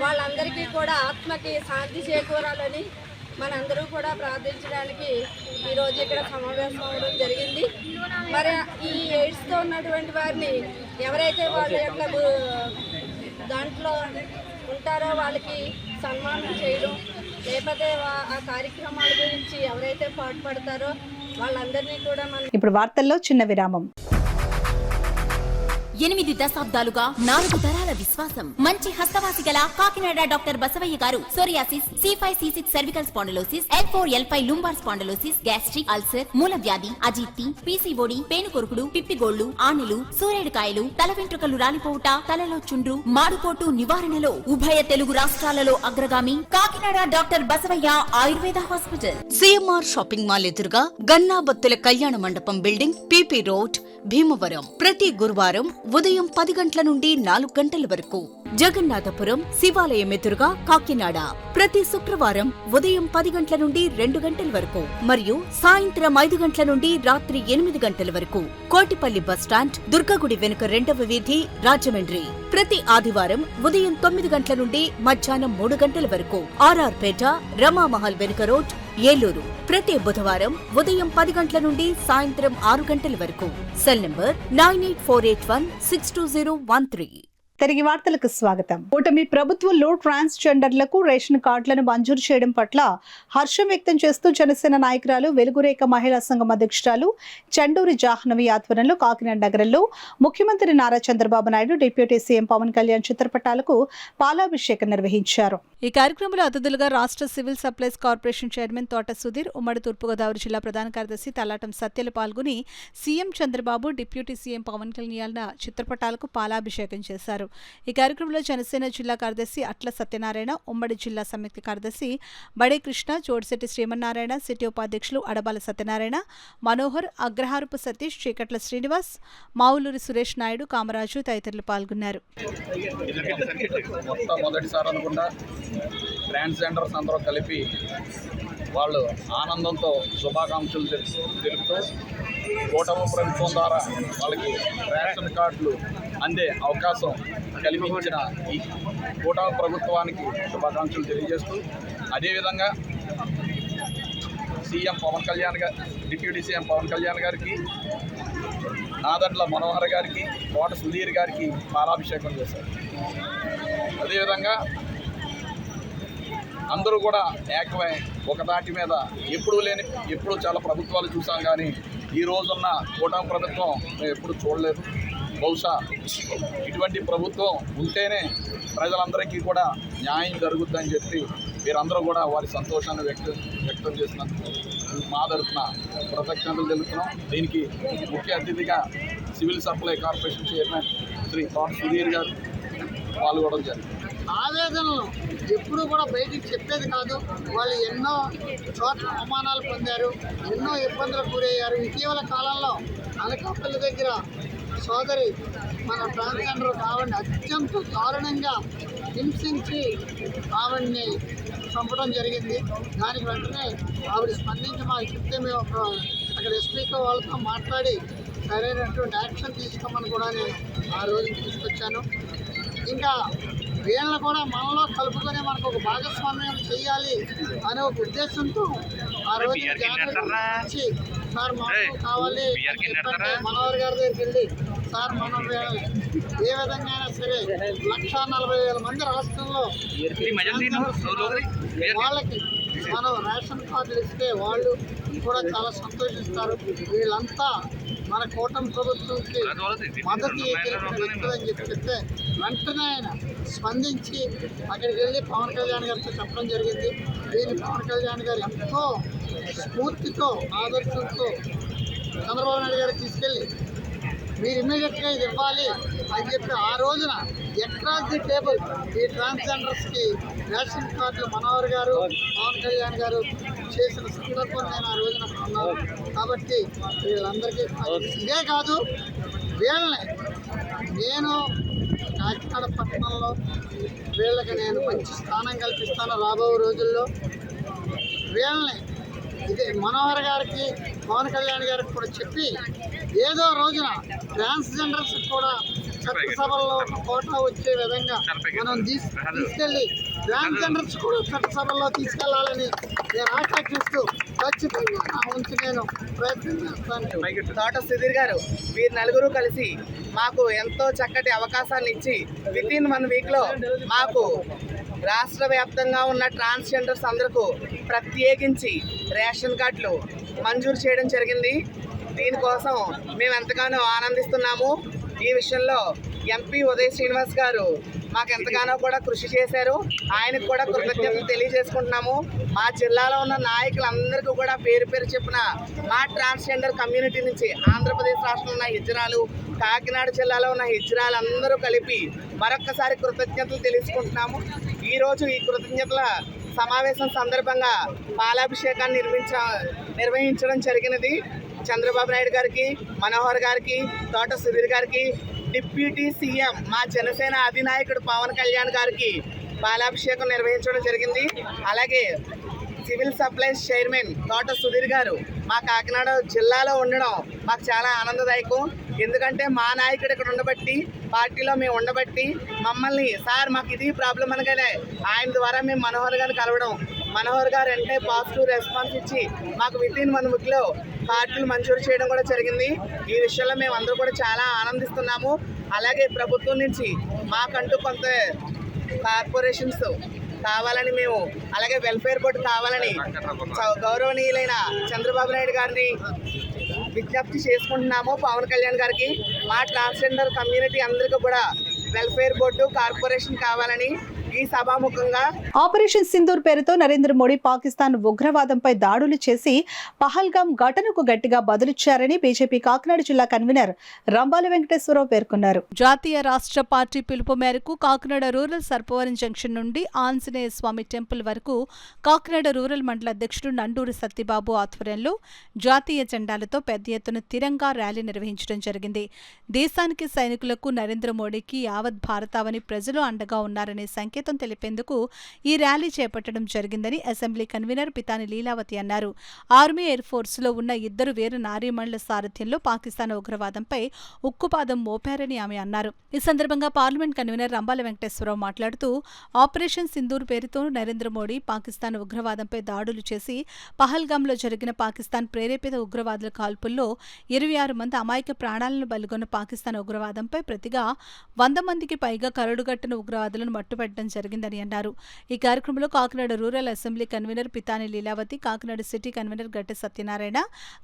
వాళ్ళందరికీ కూడా ఆత్మకి శాంతి చేకూరాలని మనందరూ కూడా ప్రార్థించడానికి ఈరోజు ఇక్కడ సమావేశం అవడం జరిగింది. మరి ఈ ఎయిడ్స్తో ఉన్నటువంటి వారిని ఎవరైతే వాళ్ళ యొక్క దాంట్లో ఉంటారో వాళ్ళకి సన్మానం చేయడం, లేకపోతే ఆ కార్యక్రమాల గురించి ఎవరైతే పాటుపడతారో వాళ్ళందరినీ కూడా మనం. ఇప్పుడు వార్తల్లో చిన్న విరామం. 8 దశాబ్దాలుగా 4 తరాల విశ్వాసం. మంచి హస్తవాసి గల కాకినాడ డాక్టర్ బసవయ్య గారు psoriasis, C5, C6 cervical spondylosis, L4, L5 lumbar spondylosis, gastric ulcer, మూలవ్యాధి, అజీర్తి, పీసీఓడి, పేనుకొరుకుడు, పిప్పిగోళ్లు, ఆనెలు, సూరేడుకాయలు, తల వెంట్రుకలు రాలిపోవుట, తలలో చుండ్రు, మాడుకోటు నివారణలో ఉభయ తెలుగు రాష్ట్రాలలో అగ్రగామి Kakinada doctor Basavaiah Ayurveda hospital. CMR shopping mall ఎదురుగా గన్నాబత్తుల కళ్యాణ మండపం బిల్డింగ్, పీపీ రోడ్, భీమవరం. ప్రతి గురువారం ఉదయం 10 గంటల నుండి 4 గంటల వరకు. జగన్నాథపురం శివాలయం ఎదురుగా కాకినాడ ప్రతి శుక్రవారం ఉదయం 10 గంటల నుండి 2 గంటల వరకు మరియు సాయంత్రం 5 గంటల నుండి రాత్రి 8 గంటల వరకు. కోటిపల్లి బస్టాండ్ దుర్గగుడి వెనుక 2వ వీధి రాజమండ్రి ప్రతి ఆదివారం ఉదయం 9 గంటల నుండి మధ్యాహ్నం 3 గంటల వరకు. ఆర్ఆర్ పేట రమామహల్ వెనుక రోడ్ ఏలూరు ప్రతి బుధవారం ఉదయం 10 గంటల నుండి సాయంత్రం 6 గంటల వరకు. Cell number 9848162013. తిరిగి వార్తలకు స్వాగతం. కూటమి ప్రభుత్వంలో ట్రాన్స్జెండర్లకు రేషన్ కార్డులను మంజూరు చేయడం పట్ల హర్షం వ్యక్తం చేస్తూ జనసేన నాయకురాలు వెలుగురేఖ మహిళా సంఘం అధ్యక్షురాలు చండూరి జాహ్నవి ఆధ్వర్యంలో కాకినాడ నగరంలో ముఖ్యమంత్రి నారా చంద్రబాబు నాయుడు, డిప్యూటీ సీఎం పవన్ కళ్యాణ్ చిత్రపటాలకు పాలాభిషేకం నిర్వహించారు. ఈ కార్యక్రమంలో అతిథులుగా రాష్ట్ర సివిల్ సప్లైస్ కార్పొరేషన్ చైర్మన్ తోట సుధీర్, ఉమ్మడి తూర్పుగోదావరి జిల్లా ప్రధాన కార్యదర్శి తలాటం సత్యలు పాల్గొని CM Chandrababu, deputy CM Pawan Kalyan చిత్రపటాలకు పాలాభిషేకం చేశారు. ఈ కార్యక్రమంలో జనసేన జిల్లా కార్యదర్శి అట్ల సత్యనారాయణ, ఉమ్మడి జిల్లా సంయుక్త కార్యదర్శి బడే కృష్ణ, జోడిశెట్టి శ్రీమన్నారాయణ, సిటీ ఉపాధ్యక్షులు అడబాల సత్యనారాయణ, మనోహర్, అగ్రహారపు సతీష్, చీకట్ల శ్రీనివాస్, మావులూరి సురేష్ నాయుడు, కామరాజు తదితరులు పాల్గొన్నారు. మొదటిసారి అనుకుంటా ట్రాన్స్జెండర్స్ అందరూ కలిపి వాళ్ళు ఆనందంతో శుభాకాంక్షలు తెలుపుతూ కూటమి ప్రభుత్వం ద్వారా వాళ్ళకి రేషన్ కార్డులు అందే అవకాశం కల్పించిన ఈ కూటమి ప్రభుత్వానికి శుభాకాంక్షలు తెలియజేస్తూ, అదేవిధంగా సీఎం పవన్ కళ్యాణ్ గారు, డిప్యూటీ సీఎం పవన్ కళ్యాణ్ గారికి, నాదెండ్ల మనోహర్ గారికి, తోట సుధీర్ గారికి పాలాభిషేకం చేశారు. అదేవిధంగా అందరూ కూడా ఏకమై ఒక దాటి మీద ఎప్పుడూ చాలా ప్రభుత్వాలు చూసాం, కానీ ఈ రోజున్న కూటమి ప్రభుత్వం మేము ఎప్పుడు చూడలేదు. బహుశా ఇటువంటి ప్రభుత్వం ఉంటేనే ప్రజలందరికీ కూడా న్యాయం జరుగుద్దని చెప్పి వీరందరూ కూడా వారి సంతోషాన్ని వ్యక్తం చేసినందుకు మా తరఫున కృతజ్ఞతలు తెలుపుతున్నాం. దీనికి ముఖ్య అతిథిగా civil supply corporation chairman Shri Thota Sudheer గారు పాల్గొనడం జరిగింది. ఆవేదనలు ఎప్పుడూ కూడా బయటికి చెప్పేది కాదు. వాళ్ళు ఎన్నో చోట్ల అవమానాలు పొందారు, ఎన్నో ఇబ్బందులకు గురయ్యారు. ఇటీవల కాలంలో అనకాపల్లి దగ్గర సోదరి మన ట్రాన్స్జెండర్ ఆవిడని అత్యంత దారుణంగా హింసించి ఆవిడ్ని చంపడం జరిగింది. దానికి వెంటనే ఆవిడ స్పందించి మాకు చెప్తే మేము అక్కడ ఎస్పీతో వాళ్ళతో మాట్లాడి సరైనటువంటి యాక్షన్ తీసుకోమని కూడా నేను ఆ రోజు తీసుకొచ్చాను. ఇంకా వీళ్ళని కూడా మనలో కలుపుకొని మనకు ఒక భాగస్వామ్యం చేయాలి అనే ఒక ఉద్దేశంతో ఆ రోజు ఇచ్చి సార్ మాకు కావాలి చెప్పంటే మనోహర్ గారి దగ్గరికి వెళ్ళి సార్ మనం ఏ విధంగా అయినా సరే 140,000 మంది రాష్ట్రంలో వాళ్ళకి మనం రేషన్ కార్డులు ఇస్తే వాళ్ళు కూడా చాలా సంతోషిస్తారు. వీళ్ళంతా మన కూటమి ప్రభుత్వంకి మద్దతు వ్యక్తులని చెప్తే వెంటనే ఆయన స్పందించి అక్కడికి వెళ్ళి పవన్ కళ్యాణ్ గారితో చెప్పడం జరిగింది. దీన్ని పవన్ కళ్యాణ్ గారు ఎంతో స్ఫూర్తితో, ఆదర్శంతో చంద్రబాబు నాయుడు గారికి తీసుకెళ్ళి మీరు ఇమ్మీడియట్గా ఇది ఇవ్వాలి అని చెప్పి ఆ రోజున అక్రాస్ ది టేబుల్ ఈ ట్రాన్స్జెండర్స్కి రేషన్ కార్డులు మనోహర్ గారు, పవన్ కళ్యాణ్ గారు చేసిన సందర్భం నేను ఆ రోజున ఉన్నాను. కాబట్టి వీళ్ళందరికీ ఇదే కాదు, వీళ్ళని నేను కాకినాడ పట్టణంలో వీళ్ళకి నేను మంచి స్థానం కల్పిస్తాను రాబో రోజుల్లో. వీళ్ళని ఇదే మనోహర్ గారికి, పవన్ కళ్యాణ్ గారికి కూడా చెప్పి ఏదో రోజున ట్రాన్స్జెండర్స్ కూడా చట్టసభల్లో కోటా వచ్చే విధంగా మనం తీసుకెళ్ళి ట్రాన్స్జెండర్స్ కూడా చట్టసభల్లో తీసుకెళ్లాలని నేను ఆకాంక్షిస్తూ ఖచ్చితంగా నా వంతు నేను ప్రయత్నం చేస్తాను. తోట సుధీర్ గారు వీరు నలుగురు కలిసి మాకు ఎంతో చక్కటి అవకాశాన్ని ఇచ్చి వితిన్ 1 వీక్లో మాకు రాష్ట్ర వ్యాప్తంగా ఉన్న ట్రాన్స్జెండర్స్ అందరికీ ప్రత్యేకించి రేషన్ కార్డులు మంజూరు చేయడం జరిగింది. దీనికోసం మేము ఎంతగానో ఆనందిస్తున్నాము. ఈ విషయంలో ఎంపీ ఉదయ్ శ్రీనివాస్ గారు మాకు ఎంతగానో కూడా కృషి చేశారు. ఆయనకు కూడా కృతజ్ఞతలు తెలియజేసుకుంటున్నాము. మా జిల్లాలో ఉన్న నాయకులందరికీ కూడా పేరు పేరు చెప్పిన మా ట్రాన్స్జెండర్ కమ్యూనిటీ నుంచి ఆంధ్రప్రదేశ్ రాష్ట్రంలో ఉన్న హిజ్రాలు, కాకినాడ జిల్లాలో ఉన్న హిజ్రాలు అందరూ కలిపి మరొక్కసారి కృతజ్ఞతలు తెలుసుకుంటున్నాము. ఈరోజు ఈ కృతజ్ఞతల సమావేశం సందర్భంగా పాలాభిషేకాన్ని నిర్వహించడం జరిగినది. చంద్రబాబు నాయుడు గారికి, మనోహర్ గారికి, తోట సుధీర్ గారికి, డిప్యూటీ సీఎం మా జనసేన అధినాయకుడు పవన్ కళ్యాణ్ గారికి పాలాభిషేకం నిర్వహించడం జరిగింది. అలాగే సివిల్ సప్లైస్ చైర్మన్ తోట సుధీర్ గారు మా కాకినాడ జిల్లాలో ఉండడం మాకు చాలా ఆనందదాయకం. ఎందుకంటే మా నాయకుడు ఇక్కడ ఉండబట్టి, పార్టీలో మేము ఉండబట్టి మమ్మల్ని సార్ మాకు ఇది ప్రాబ్లం అనగానే ఆయన ద్వారా మేము మనోహర్ గారిని కలవడం, మనోహర్ గారు అంటే పాజిటివ్ రెస్పాన్స్ ఇచ్చి మాకు వితిన్ 1 వీక్లో కార్డులు మంజూరు చేయడం కూడా జరిగింది. ఈ విషయంలో మేము అందరూ కూడా చాలా ఆనందిస్తున్నాము. అలాగే ప్రభుత్వం నుంచి మాకంటూ కొంత కార్పొరేషన్స్ కావాలని మేము, అలాగే వెల్ఫేర్ బోర్డు కావాలని గౌరవనీయులైన చంద్రబాబు నాయుడు గారిని విజ్ఞప్తి చేసుకుంటున్నాము. పవన్ కళ్యాణ్ గారికి మా ట్రాన్స్జెండర్ కమ్యూనిటీ అందరికీ కూడా వెల్ఫేర్ బోర్డు కార్పొరేషన్ కావాలని ఈ సభాముఖంగా ఆపరేషన్ సింధూర్ పేరుతో నరేంద్ర మోడీ పాకిస్తాన్ ఉగ్రవాదంపై దాడులు చేసి పహల్గాం ఘటనకు గట్టిగా బదులిచ్చారని బీజేపీ కాకినాడ జిల్లా కన్వీనర్ రంబాల వెంకటేశ్వరరావు పేర్కొన్నారు. జాతీయ రాష్ట్ర పార్టీ పిలుపు మేరకు కాకినాడ రూరల్ సర్పవరం జంక్షన్ నుండి ఆంజనేయ స్వామి టెంపుల్ వరకు కాకినాడ రూరల్ మండల అధ్యక్షుడు నండూరి సత్యబాబు ఆధ్వర్యంలో జాతీయ జెండాలతో పెద్ద ఎత్తున తిరంగా ర్యాలీ నిర్వహించడం జరిగింది. దేశానికి, సైనికులకు, నరేంద్ర మోడీకి యావత్ భారతావని ప్రజలు అండగా ఉన్నారనే సంకేతం తెలిపేందుకు ఈ ర్యాలీ చేపట్టడం జరిగిందని అసెంబ్లీ కన్వీనర్ పితాని లీలావతి అన్నారు. ఆర్మీ, ఎయిర్ ఫోర్స్ లో ఉన్న 2 వీర నారీమణుల సారథ్యంలో పాకిస్తాన్ ఉగ్రవాదంపై ఉక్కుపాదం మోపారని ఆమె అన్నారు. ఈ సందర్భంగా పార్లమెంట్ కన్వీనర్ రంబాల వెంకటేశ్వరరావు మాట్లాడుతూ ఆపరేషన్ సింధూర్ పేరుతో నరేంద్ర మోడీ పాకిస్తాన్ ఉగ్రవాదంపై దాడులు చేసి పహల్గాంలో జరిగిన పాకిస్తాన్ ప్రేరేపిత ఉగ్రవాదుల కాల్పుల్లో 26 మంది అమాయక ప్రాణాలను బలిగొన్న పాకిస్తాన్ ఉగ్రవాదంపై ప్రతిగా 100 మందికి పైగా కరడుగట్టిన ఉగ్రవాదులను మట్టుపెట్టడం జరిగిందని అన్నారు. ఈ కార్యక్రమంలో Kakinada rural assembly convener Pitani Leelavathi, Kakinada city convener Gatte Satyanarayana,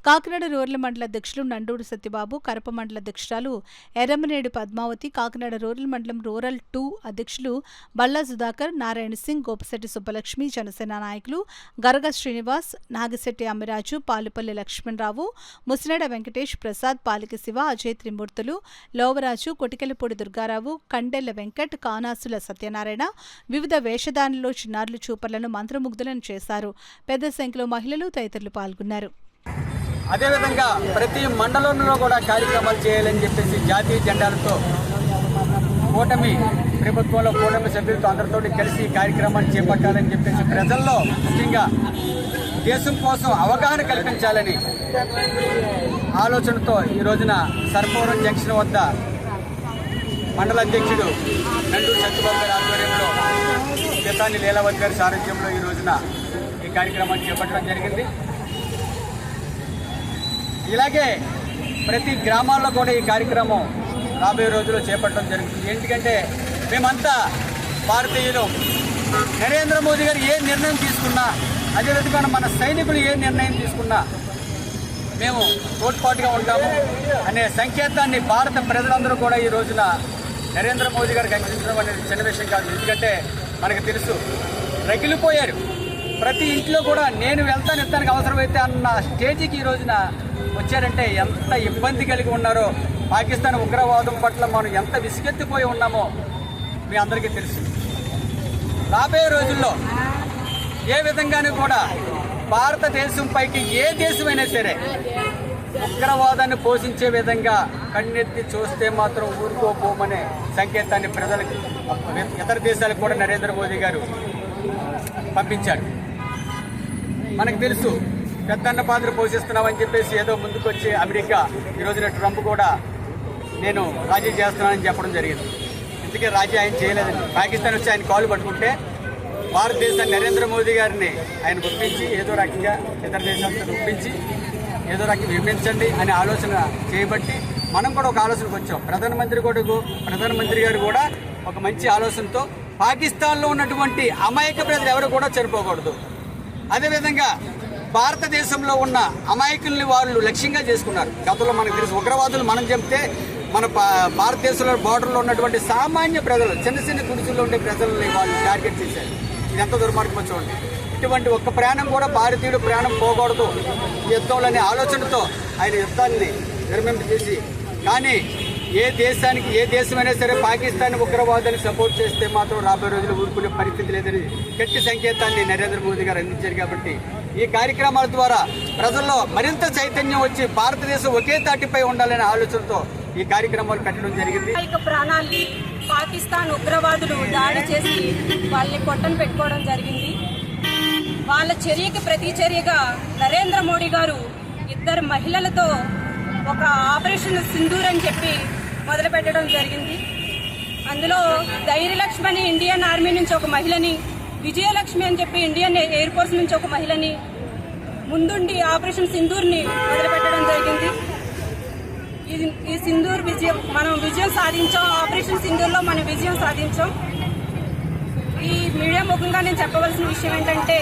Kakinada rural మండల అధ్యక్షులు నండూరి సత్యబాబు, కరప మండల అధ్యక్షురాలు ఎర్రమనేడు పద్మావతి, కాకినాడ రూరల్ మండలం రూరల్ 2 అధ్యక్షులు బల్లా సుధాకర్, నారాయణ సింగ్, గోపిశెట్టి సుబ్బలక్ష్మి, జనసేన నాయకులు గరగ శ్రీనివాస్, నాగిశెట్టి అమ్మిరాజు, పాలుపల్లి లక్ష్మణరావు, ముసినాడ వెంకటేష్, ప్రసాద్, పాలిక శివ, అజయ్ త్రిమూర్తులు, లోవరాజు, కొటికెలపూడి దుర్గారావు, కండెల్ల వెంకట్, కానాసుల సత్యనారాయణ వివిధ వేషధారణలో చిన్నారులు చూపర్లను మంత్రముగ్ధులను చేశారు. పెద్ద సంఖ్యలో మహిళలు తదితరులు పాల్గొన్నారు. అదేవిధంగా ప్రతి మండలంలో కూడా కార్యక్రమాలు చేయాలని చెప్పేసి జాతీయ జెండాలతో కూటమి ప్రభుత్వంలో కూటమి సభ్యులతో అందరితో కలిసి ఈ కార్యక్రమాన్ని చేపట్టాలని చెప్పేసి ప్రజల్లో ముఖ్యంగా దేశం కోసం అవగాహన కల్పించాలని ఆలోచనతో ఈ రోజున సర్పవరం జంక్షన్ వద్ద మండల అధ్యక్షుడు నండూరి సత్యబాబు గారి ఆధ్వర్యంలో పితాని లీలావతి గారి సారథ్యంలో ఈ రోజున ఈ కార్యక్రమాన్ని చేపట్టడం జరిగింది. ఇలాగే ప్రతి గ్రామాల్లో కూడా ఈ కార్యక్రమం రాబోయే రోజుల్లో చేపట్టడం జరుగుతుంది. ఎందుకంటే మేమంతా భారతీయులు, నరేంద్ర మోదీ గారు ఏ నిర్ణయం తీసుకున్నా, అదేవిధంగా మన సైనికులు ఏ నిర్ణయం తీసుకున్నా మేము తోడ్పాటుగా ఉంటాము అనే సంకేతాన్ని భారత ప్రజలందరూ కూడా ఈ రోజున నరేంద్ర మోదీ గారికి అందించడం అనేది చిన్న విషయం కాదు. ఎందుకంటే మనకు తెలుసు, రగిలిపోయారు. ప్రతి ఇంట్లో కూడా నేను వెళ్తాను, ఇస్తానికి అవసరమైతే అన్న స్టేజీకి ఈ రోజున వచ్చారంటే ఎంత ఇబ్బంది కలిగి ఉన్నారో, పాకిస్తాన్ ఉగ్రవాదం పట్ల మనం ఎంత విసిగెత్తిపోయి ఉన్నామో మీ అందరికీ తెలుసు. రాబోయే రోజుల్లో ఏ విధంగానూ కూడా భారతదేశం పైకి ఏ దేశమైనా సరే ఉగ్రవాదాన్ని పోషించే విధంగా కన్నెత్తి చూస్తే మాత్రం ఊరుకోపోమనే సంకేతాన్ని ప్రజలకు, ఇతర దేశాలకు కూడా నరేంద్ర మోదీ గారు పంపించారు. మనకు తెలుసు, పెద్దన్న పాత్ర పోషిస్తున్నామని చెప్పేసి ఏదో ముందుకొచ్చి అమెరికా ఈ రోజున ట్రంప్ కూడా నేను రాజీ చేస్తున్నానని చెప్పడం జరిగింది. ఇందుకే రాజీ ఆయన చేయలేదండి. పాకిస్తాన్ వచ్చి ఆయన కాలు పట్టుకుంటే భారతదేశాన్ని నరేంద్ర మోదీ గారిని ఆయన ఒప్పించి ఏదో రకంగా ఇతర దేశాలతో ఒప్పించి ఏదో రకంగా విమర్శించండి అనే ఆలోచన చేయబట్టి మనం కూడా ఒక ఆలోచనకు వచ్చాం. ప్రధానమంత్రి గారు కూడా ఒక మంచి ఆలోచనతో పాకిస్తాన్లో ఉన్నటువంటి అమాయక ప్రజలు ఎవరు కూడా చనిపోకూడదు, అదేవిధంగా భారతదేశంలో ఉన్న అమాయకుల్ని వాళ్ళు లక్ష్యంగా చేసుకున్నారు. గతంలో మనకు తెలుసు, ఉగ్రవాదులు మనం చెప్తే మన భారతదేశంలో బోర్డర్లో ఉన్నటువంటి సామాన్య ప్రజలు, చిన్న చిన్న గుడిసెల్లో ఉండే ప్రజల్ని వాళ్ళు టార్గెట్ చేశారు. ఇది ఎంత దుర్మార్గమో చూడండి. ఇటువంటి ఒక్క ప్రాణం కూడా భారతీయుడు ప్రాణం పోకూడదు యుద్ధంలో అనే ఆలోచనతో ఆయన యుద్ధాన్ని విరమింపజేసి, కానీ ఏ దేశానికి ఏ దేశమైనా సరే పాకిస్తాన్ ఉగ్రవాదాన్ని సపోర్ట్ చేస్తే మాత్రం రాబోయే రోజులు ఊరుకునే పరిస్థితి లేదని గట్టి సంకేతాన్ని నరేంద్ర మోదీ గారు అందించారు. కాబట్టి ఈ కార్యక్రమాల ద్వారా ప్రజల్లో మరింత చైతన్యం వచ్చి భారతదేశం ఒకే తాటిపై ఉండాలనే ఆలోచనతో ఈ కార్యక్రమాలు పెట్టడం జరిగింది. ప్రాణాల్ని పాకిస్తాన్ ఉగ్రవాదులు దాడి చేసి వాళ్ళని పొట్టను పెట్టుకోవడం జరిగింది. వాళ్ళ చర్యకి ప్రతిచర్యగా నరేంద్ర మోడీ గారు 2 మహిళలతో ఒక ఆపరేషన్ సింధూర్ అని చెప్పి మొదలుపెట్టడం జరిగింది. అందులో ధైర్యలక్ష్మి అని ఇండియన్ ఆర్మీ నుంచి ఒక మహిళని, విజయలక్ష్మి అని చెప్పి ఇండియన్ ఎయిర్ ఫోర్స్ నుంచి ఒక మహిళని ముందుండి ఆపరేషన్ సింధూర్ని మొదలుపెట్టడం జరిగింది. ఈ సింధూర్ మనం విజయం సాధించాం. ఆపరేషన్ సింధూర్లో మనం విజయం సాధించాం. ఈ మీడియా ముఖంగా నేను చెప్పవలసిన విషయం ఏంటంటే,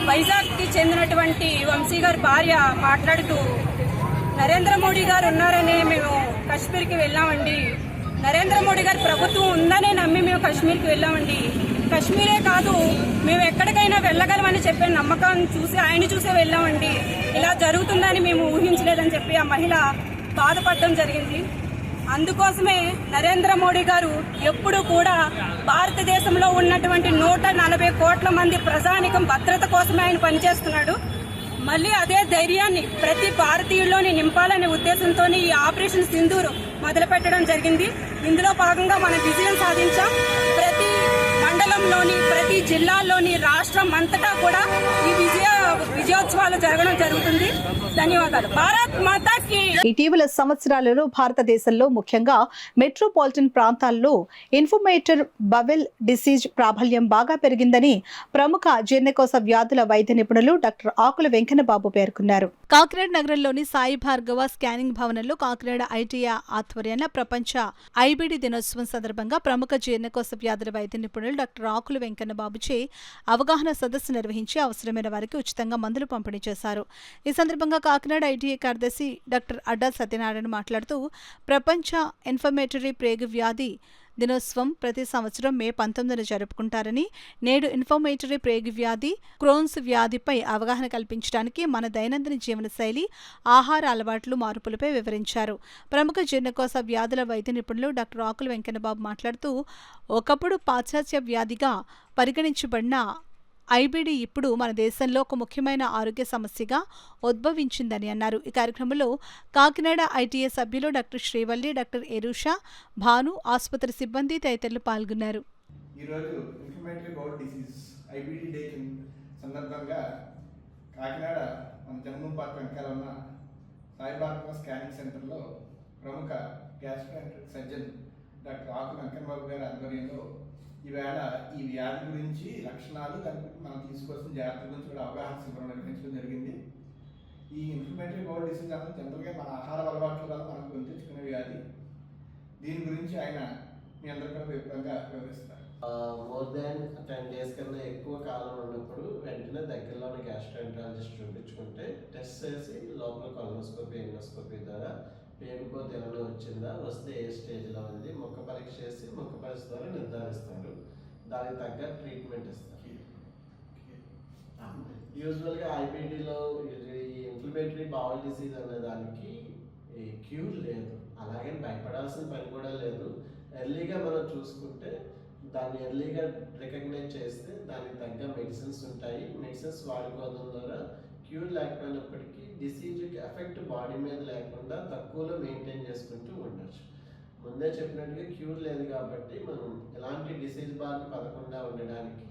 వైజాగ్కి చెందినటువంటి వంశీ గారి భార్య మాట్లాడుతూ, నరేంద్ర మోడీ గారు ఉన్నారని మేము కాశ్మీర్కి వెళ్ళామండి, నరేంద్ర మోడీ గారి ప్రభుత్వం ఉందనే నమ్మి మేము కాశ్మీర్కి వెళ్ళామండి, కాశ్మీరే కాదు మేము ఎక్కడికైనా వెళ్ళగలమని చెప్పే నమ్మకాన్ని చూసి ఆయన చూసే వెళ్ళామండి, ఇలా జరుగుతుందని మేము ఊహించలేదని చెప్పి ఆ మహిళ బాధపడడం జరిగింది. అందుకోసమే నరేంద్ర మోడీ గారు ఎప్పుడు కూడా భారతదేశంలో ఉన్నటువంటి 140 కోట్ల మంది ప్రజానికం భద్రత కోసమే ఆయన పనిచేస్తున్నాడు. మళ్ళీ అదే ధైర్యాన్ని ప్రతి భారతీయుల్లోని నింపాలనే ఉద్దేశంతో ఈ ఆపరేషన్ సింధూర్ మొదలుపెట్టడం జరిగింది. ఇందులో భాగంగా మనం విజయం సాధించాం. ప్రతి మండలంలోని, ప్రతి జిల్లాల్లోని, రాష్ట్రం అంతటా కూడా ఈ విజయోత్సవాలు జరగడం జరుగుతుంది. ధన్యవాదాలు. భారత్ మాతాకి. ఇటీవల సంవత్సరాలలో భారతదేశంలో ముఖ్యంగా మెట్రోపాలిటన్ ప్రాంతాల్లో ఇన్ఫ్లమేటరీ బవెల్ డిసీజ్ ప్రాబల్యం బాగా పెరిగిందని ప్రముఖ జీర్ణకోశ వ్యాధుల వైద్య నిపుణులు డాక్టర్ ఆకుల వెంకన్నబాబు పేర్కొన్నారు. కాకినాడ నగరంలోని సాయి భార్గవ స్కానింగ్ భవనంలో కాకినాడ ఐటీఐ ఆధ్వర్యాన ప్రపంచ ఐబీడీ దినోత్సవం సందర్భంగా ప్రముఖ జీర్ణకోశ వ్యాధుల వైద్య నిపుణులు డాక్టర్ ఆకుల వెంకన్నబాబుచే అవగాహన సదస్సు నిర్వహించి అవసరమైన వారికి ఉచితంగా మందులు పంపిణీ చేశారు. ఈ సందర్భంగా కాకినాడ ఐటీఐ కార్యదర్శి డాక్టర్ అడ్డా సత్యనారాయణ మాట్లాడుతూ, ప్రపంచ ఇన్ఫ్లమేటరీ ప్లేగు వ్యాధి దినోత్సవం ప్రతి సంవత్సరం మే 19న జరుపుకుంటారని, నేడు ఇన్ఫ్లమేటరీ ప్లేగు వ్యాధి, క్రోన్స్ వ్యాధిపై అవగాహన కల్పించడానికి మన దైనందిన జీవనశైలి, ఆహార అలవాట్లు, మార్పులపై వివరించారు. ప్రముఖ జీర్ణకోశ వ్యాధుల వైద్య నిపుణులు డాక్టర్ ఆకుల వెంకన్నబాబు మాట్లాడుతూ, ఒకప్పుడు పాశ్చాత్య వ్యాధిగా పరిగణించబడిన ఐబీడీ ఇప్పుడు మన దేశంలో ఒక ముఖ్యమైన ఆరోగ్య సమస్యగా ఉద్భవించిందని అన్నారు. ఈ కార్యక్రమంలో కాకినాడ ఐటీఐ సభ్యులు డాక్టర్ శ్రీవల్లి, డాక్టర్ ఎరుషా, భాను, ఆసుపత్రి సిబ్బంది తదితరులు పాల్గొన్నారు. ఈరోజు inflammatory bowl disease IBD day సందర్భంగా కాకినాడ మన జన్మభూమి పార్క్ వెనకాల ఉన్న సాయి భార్గవ స్కానింగ్ సెంటర్లో ప్రముఖ గ్యాస్ట్రోఎంటరిక్ సర్జన్ డాక్టర్ ఆకుల వెంకన్నబాబు గారి ఆధ్వర్యంలో ఈవేళ ఈ వ్యాధి గురించి, లక్షణాలు, దానికి మనం తీసుకోవాల్సిన జాగ్రత్తల గురించి కూడా అవగాహన శిబిరం నిర్వహించడం జరిగింది. ఈ ఇన్ఫ్లమేటరీ బౌల్ డిసీజ్ అనేది జనరల్గా మన ఆహార అలవాట్ల వల్ల మనం గుర్తించుకునే వ్యాధి. దీని గురించి ఆయన మీ అందరూ కూడా వివరంగా వివరిస్తారు. మోర్ దాన్ 10 days కన్నా ఎక్కువ కాలం ఉన్నప్పుడు వెంటనే దగ్గరలోని గ్యాస్ట్రోఎంటరాలజిస్ట్ చూపించుకుంటే టెస్ట్ చేసి లోపల కొలనోస్కోపీ, ఎండోస్కోపీ ద్వారా పేరుకోత ఏమైనా వచ్చిందా, వస్తే ఏ స్టేజ్లో ఉంది, ముక్క పరీక్ష చేసి ముక్క పరీక్ష ద్వారా నిర్ధారిస్తారు. దానికి తగ్గ ట్రీట్మెంట్ ఇస్తారు. యూజువల్గా ఐబీడీలో ఈ ఇన్ఫ్లమేటరీ బౌల్ డిసీజ్ అనే దానికి క్యూర్ లేదు, అలాగే భయపడాల్సిన పని కూడా లేదు. ఎర్లీగా మనం చూసుకుంటే, దాన్ని ఎర్లీగా రికగ్నైజ్ చేస్తే దానికి తగ్గ మెడిసిన్స్ ఉంటాయి. మెడిసిన్స్ వాడుకోవడం ద్వారా క్యూర్ లేకపోయినప్పటికీ డిసీజ్కి ఎఫెక్ట్ బాడీ మీద లేకుండా తక్కువలో మెయింటైన్ చేసుకుంటూ ఉండొచ్చు. ముందే చెప్పినట్టుగా క్యూర్ లేదు కాబట్టి మనం ఎలాంటి డిసీజ్ బారిన పడకుండా ఉండడానికి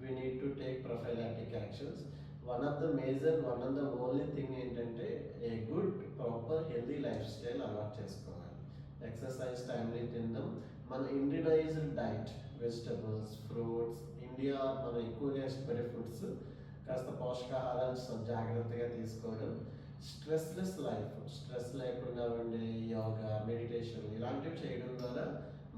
we need to take prophylactic actions. One of the only thing ఏంటంటే a good proper healthy lifestyle అలవాటు చేసుకోవాలి. ఎక్సర్సైజ్ టైమ్లీ తినడం, మన Indianized diet, vegetables, fruits, India మనం ఎక్కువగా ఇష్టపడే ఫుడ్స్, కాస్త పోషకాహారాలు జాగ్రత్తగా తీసుకోవడం, స్ట్రెస్లెస్ లైఫ్, స్ట్రెస్ లేకుండా ఉండే యోగా, మెడిటేషన్ ఇలాంటివి చేయడం ద్వారా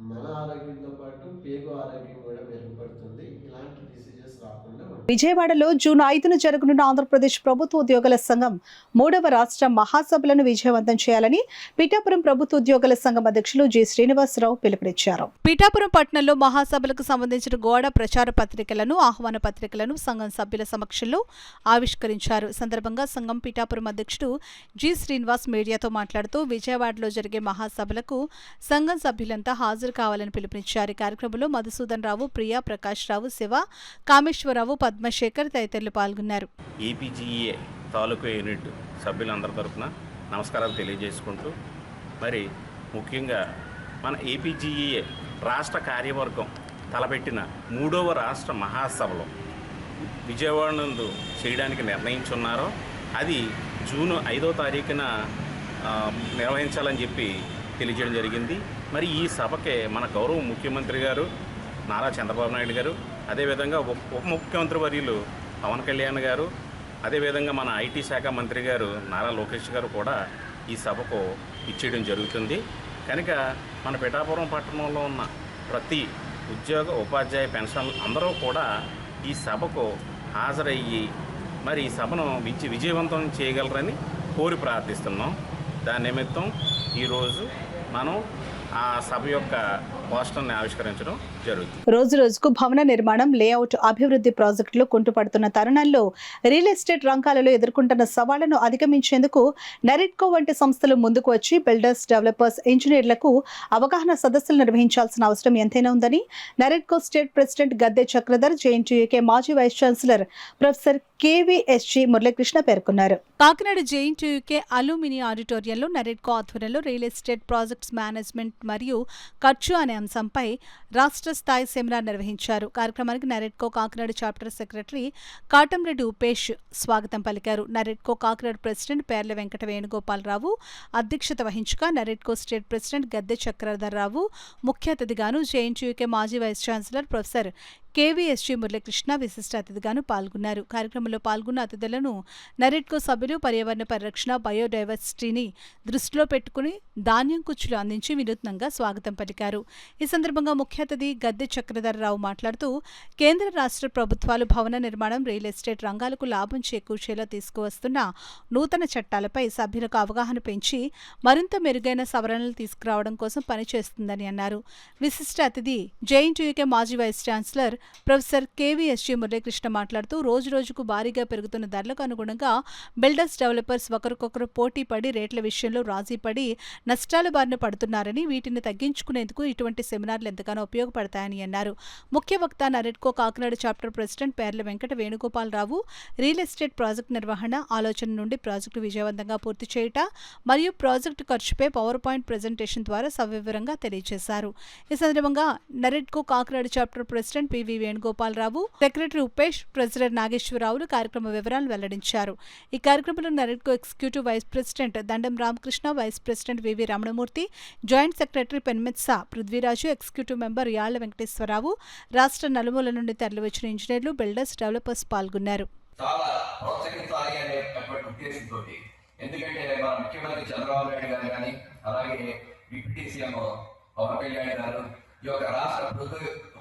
మన ఆరోగ్యంతో పాటు పేగు ఆరోగ్యం కూడా మెరుగుపడుతుంది. ఇలాంటి డిసీజెస్ రాకుండా విజయవాడలో జూన్ 5న జరగనున్న ఆంధ్రప్రదేశ్ ప్రభుత్వ ఉద్యోగుల సంఘం 3వ రాష్ట్ర మహాసభలను విజయవంతం చేయాలని పిఠాపురం ప్రభుత్వ ఉద్యోగుల సంఘం అధ్యక్షులు జి శ్రీనివాసరావు పిలుపునిచ్చారు. పిఠాపురం పట్టణంలో మహాసభలకు సంబంధించిన గోడ ప్రచార పత్రికలను, ఆహ్వాన పత్రికలను సంఘం సభ్యుల సమక్షంలో ఆవిష్కరించారు. సందర్భంగా సంఘం పిఠాపురం అధ్యక్షుడు జి శ్రీనివాస్ మీడియాతో మాట్లాడుతూ, విజయవాడలో జరిగే మహాసభలకు సంఘం సభ్యులంతా హాజరు కావాలని పిలుపునిచ్చారు. ఈ కార్యక్రమంలో మధుసూదన్ రావు, ప్రియా, ప్రకాష్ రావు, శివ, కామేశ్వరరావు, పద్మశేఖర్ తదితరులు పాల్గొన్నారు. ఏపీజీఏ తాలూకు యూనిట్ సభ్యులందరి తరఫున నమస్కారాలు తెలియజేసుకుంటూ, మరి ముఖ్యంగా మన ఏపీజీఈఏ రాష్ట్ర కార్యవర్గం తలపెట్టిన 3వ రాష్ట్ర మహాసభలో విజయవాడ నందు చేయడానికి నిర్ణయించున్నారో అది జూన్ 5వ తారీఖున నిర్వహించాలని చెప్పి తెలియజేయడం జరిగింది. మరి ఈ సభకే మన గౌరవ ముఖ్యమంత్రి గారు నారా చంద్రబాబు నాయుడు గారు, అదేవిధంగా ఉప ముఖ్యమంత్రి వర్యులు పవన్ కళ్యాణ్ గారు, అదేవిధంగా మన ఐటీ శాఖ మంత్రి గారు నారా లోకేష్ గారు కూడా ఈ సభకు ఇచ్చేయడం జరుగుతుంది. కనుక మన పిఠాపురం పట్టణంలో ఉన్న ప్రతి ఉద్యోగ ఉపాధ్యాయ పెన్షన్లు అందరూ కూడా ఈ సభకు హాజరయ్యి మరి ఈ సభను విజయవంతం చేయగలరని కోరి ప్రార్థిస్తున్నాం. దాని నిమిత్తం ఈరోజు మనం ఆ సభ యొక్క పోస్టర్ని ఆవిష్కరించడం జరుగుతుంది. రోజు రోజుకు భవన నిర్మాణం, లేఅవుట్ అభివృద్ధి ప్రాజెక్టులు కుంటుపడుతున్న తరుణంలో రియల్ ఎస్టేట్ రంగాలలో ఎదుర్కొంటున్న సవాళ్లను అధిగమించేందుకు నెరెడ్కో వంటి సంస్థలు ముందుకు వచ్చి బిల్డర్స్, డెవలపర్స్, ఇంజనీర్లకు అవగాహన సదస్సులు నిర్వహించాల్సిన అవసరం ఎంతైనా ఉందని NAREDCO state president Gadde Chakradhar, JNTUK మాజీ vice chancellor professor KVSG Muralikrishna పేర్కొన్నారు. కాకినాడ జేఎన్టీయూకే అలూమిని ఆడిటోరియంలో నెరెడ్కో ఆధ్వర్యంలో రియల్ ఎస్టేట్ ప్రాజెక్ట్స్ మేనేజ్మెంట్ మరియు ఖర్చు అనే అంశంపై రాష్ట్ర స్థాయి సెమినార్ నిర్వహించారు. కార్యక్రమానికి నెరెడ్కో కాకినాడ చాప్టర్ సెక్రటరీ కాటంరెడ్డి ఉపేష్ స్వాగతం పలికారు. నెరెడ్కో కాకినాడ ప్రెసిడెంట్ పేర్ల వెంకట వేణుగోపాలరావు అధ్యక్షత వహించగా NAREDCO state president Gadde Chakradharrao ముఖ్య అతిథిగాను, జేఎన్టీయూకే మాజీ vice chancellor professor KVSG Muralikrishna విశిష్ట అతిథిగాను పాల్గొన్నారు. కార్యక్రమంలో పాల్గొన్న అతిథులను నెరెడ్కో సభ్యులు పర్యావరణ పరిరక్షణ, బయోడైవర్సిటీని దృష్టిలో పెట్టుకుని ధాన్యం కుచ్చులు అందించి వినూత్నంగా స్వాగతం పలికారు. ఈ సందర్భంగా ముఖ్య అతిథి గద్దె చక్రధర్రావు మాట్లాడుతూ కేంద్ర రాష్ట్ర ప్రభుత్వాలు భవన నిర్మాణం, రియల్ ఎస్టేట్ రంగాలకు లాభం చేకూర్చేలా తీసుకువస్తున్న నూతన చట్టాలపై సభ్యులకు అవగాహన పెంచి మరింత మెరుగైన సవరణలు తీసుకురావడం కోసం పనిచేస్తుందని అన్నారు. విశిష్ట అతిథి జేఎన్టీయూకే మాజీ vice chancellor professor KVSG Muralikrishna మాట్లాడుతూ రోజు రోజుకు భారీగా పెరుగుతున్న ధరలకు అనుగుణంగా బిల్డర్స్, డెవలపర్స్ ఒకరికొకరు పోటీ పడి రేట్ల విషయంలో రాజీ పడి నష్టాల బారిన పడుతున్నారని, వీటిని తగ్గించుకునేందుకు ఇటువంటి సెమినార్లు ఎంతగానో ఉపయోగపడతాయని అన్నారు. ముఖ్య వక్త నెరెడ్కో Kakinada chapter president Perla Venkata Venugopalarao real estate project నిర్వహణ, ఆలోచన నుండి ప్రాజెక్టు విజయవంతంగా పూర్తి చేయుట మరియు ప్రాజెక్టు ఖర్చుపై పవర్ పాయింట్ ప్రెజెంటేషన్ ద్వారా సవివరంగా తెలియజేశారు. ఈ సందర్భంగా NAREDCO Kakinada chapter president PV Venugopalarao, secretary Upesh, treasurer నాగేశ్వరరావులు కార్యక్రమ వివరాలు వెల్లడించారు. ఈ కార్యక్రమంలో నెరెడ్కో executive vice president Dandam Ramakrishna, vice president VV Ramanamurthy, joint secretary Penmetsa Prudhviraju, executive member Yalla Venkateswararao, రాష్ట్ర నలుమూల నుండి తరలివచ్చిన ఇంజనీర్లు, బిల్డర్స్, డెవలపర్స్ పాల్గొన్నారు. ఎందుకంటే మన ముఖ్యమంత్రి చంద్రబాబు నాయుడు గారు కానీ అలాగే డిప్యూటీ సీఎం పవన్ కళ్యాణ్ గారు ఈ యొక్క రాష్ట్ర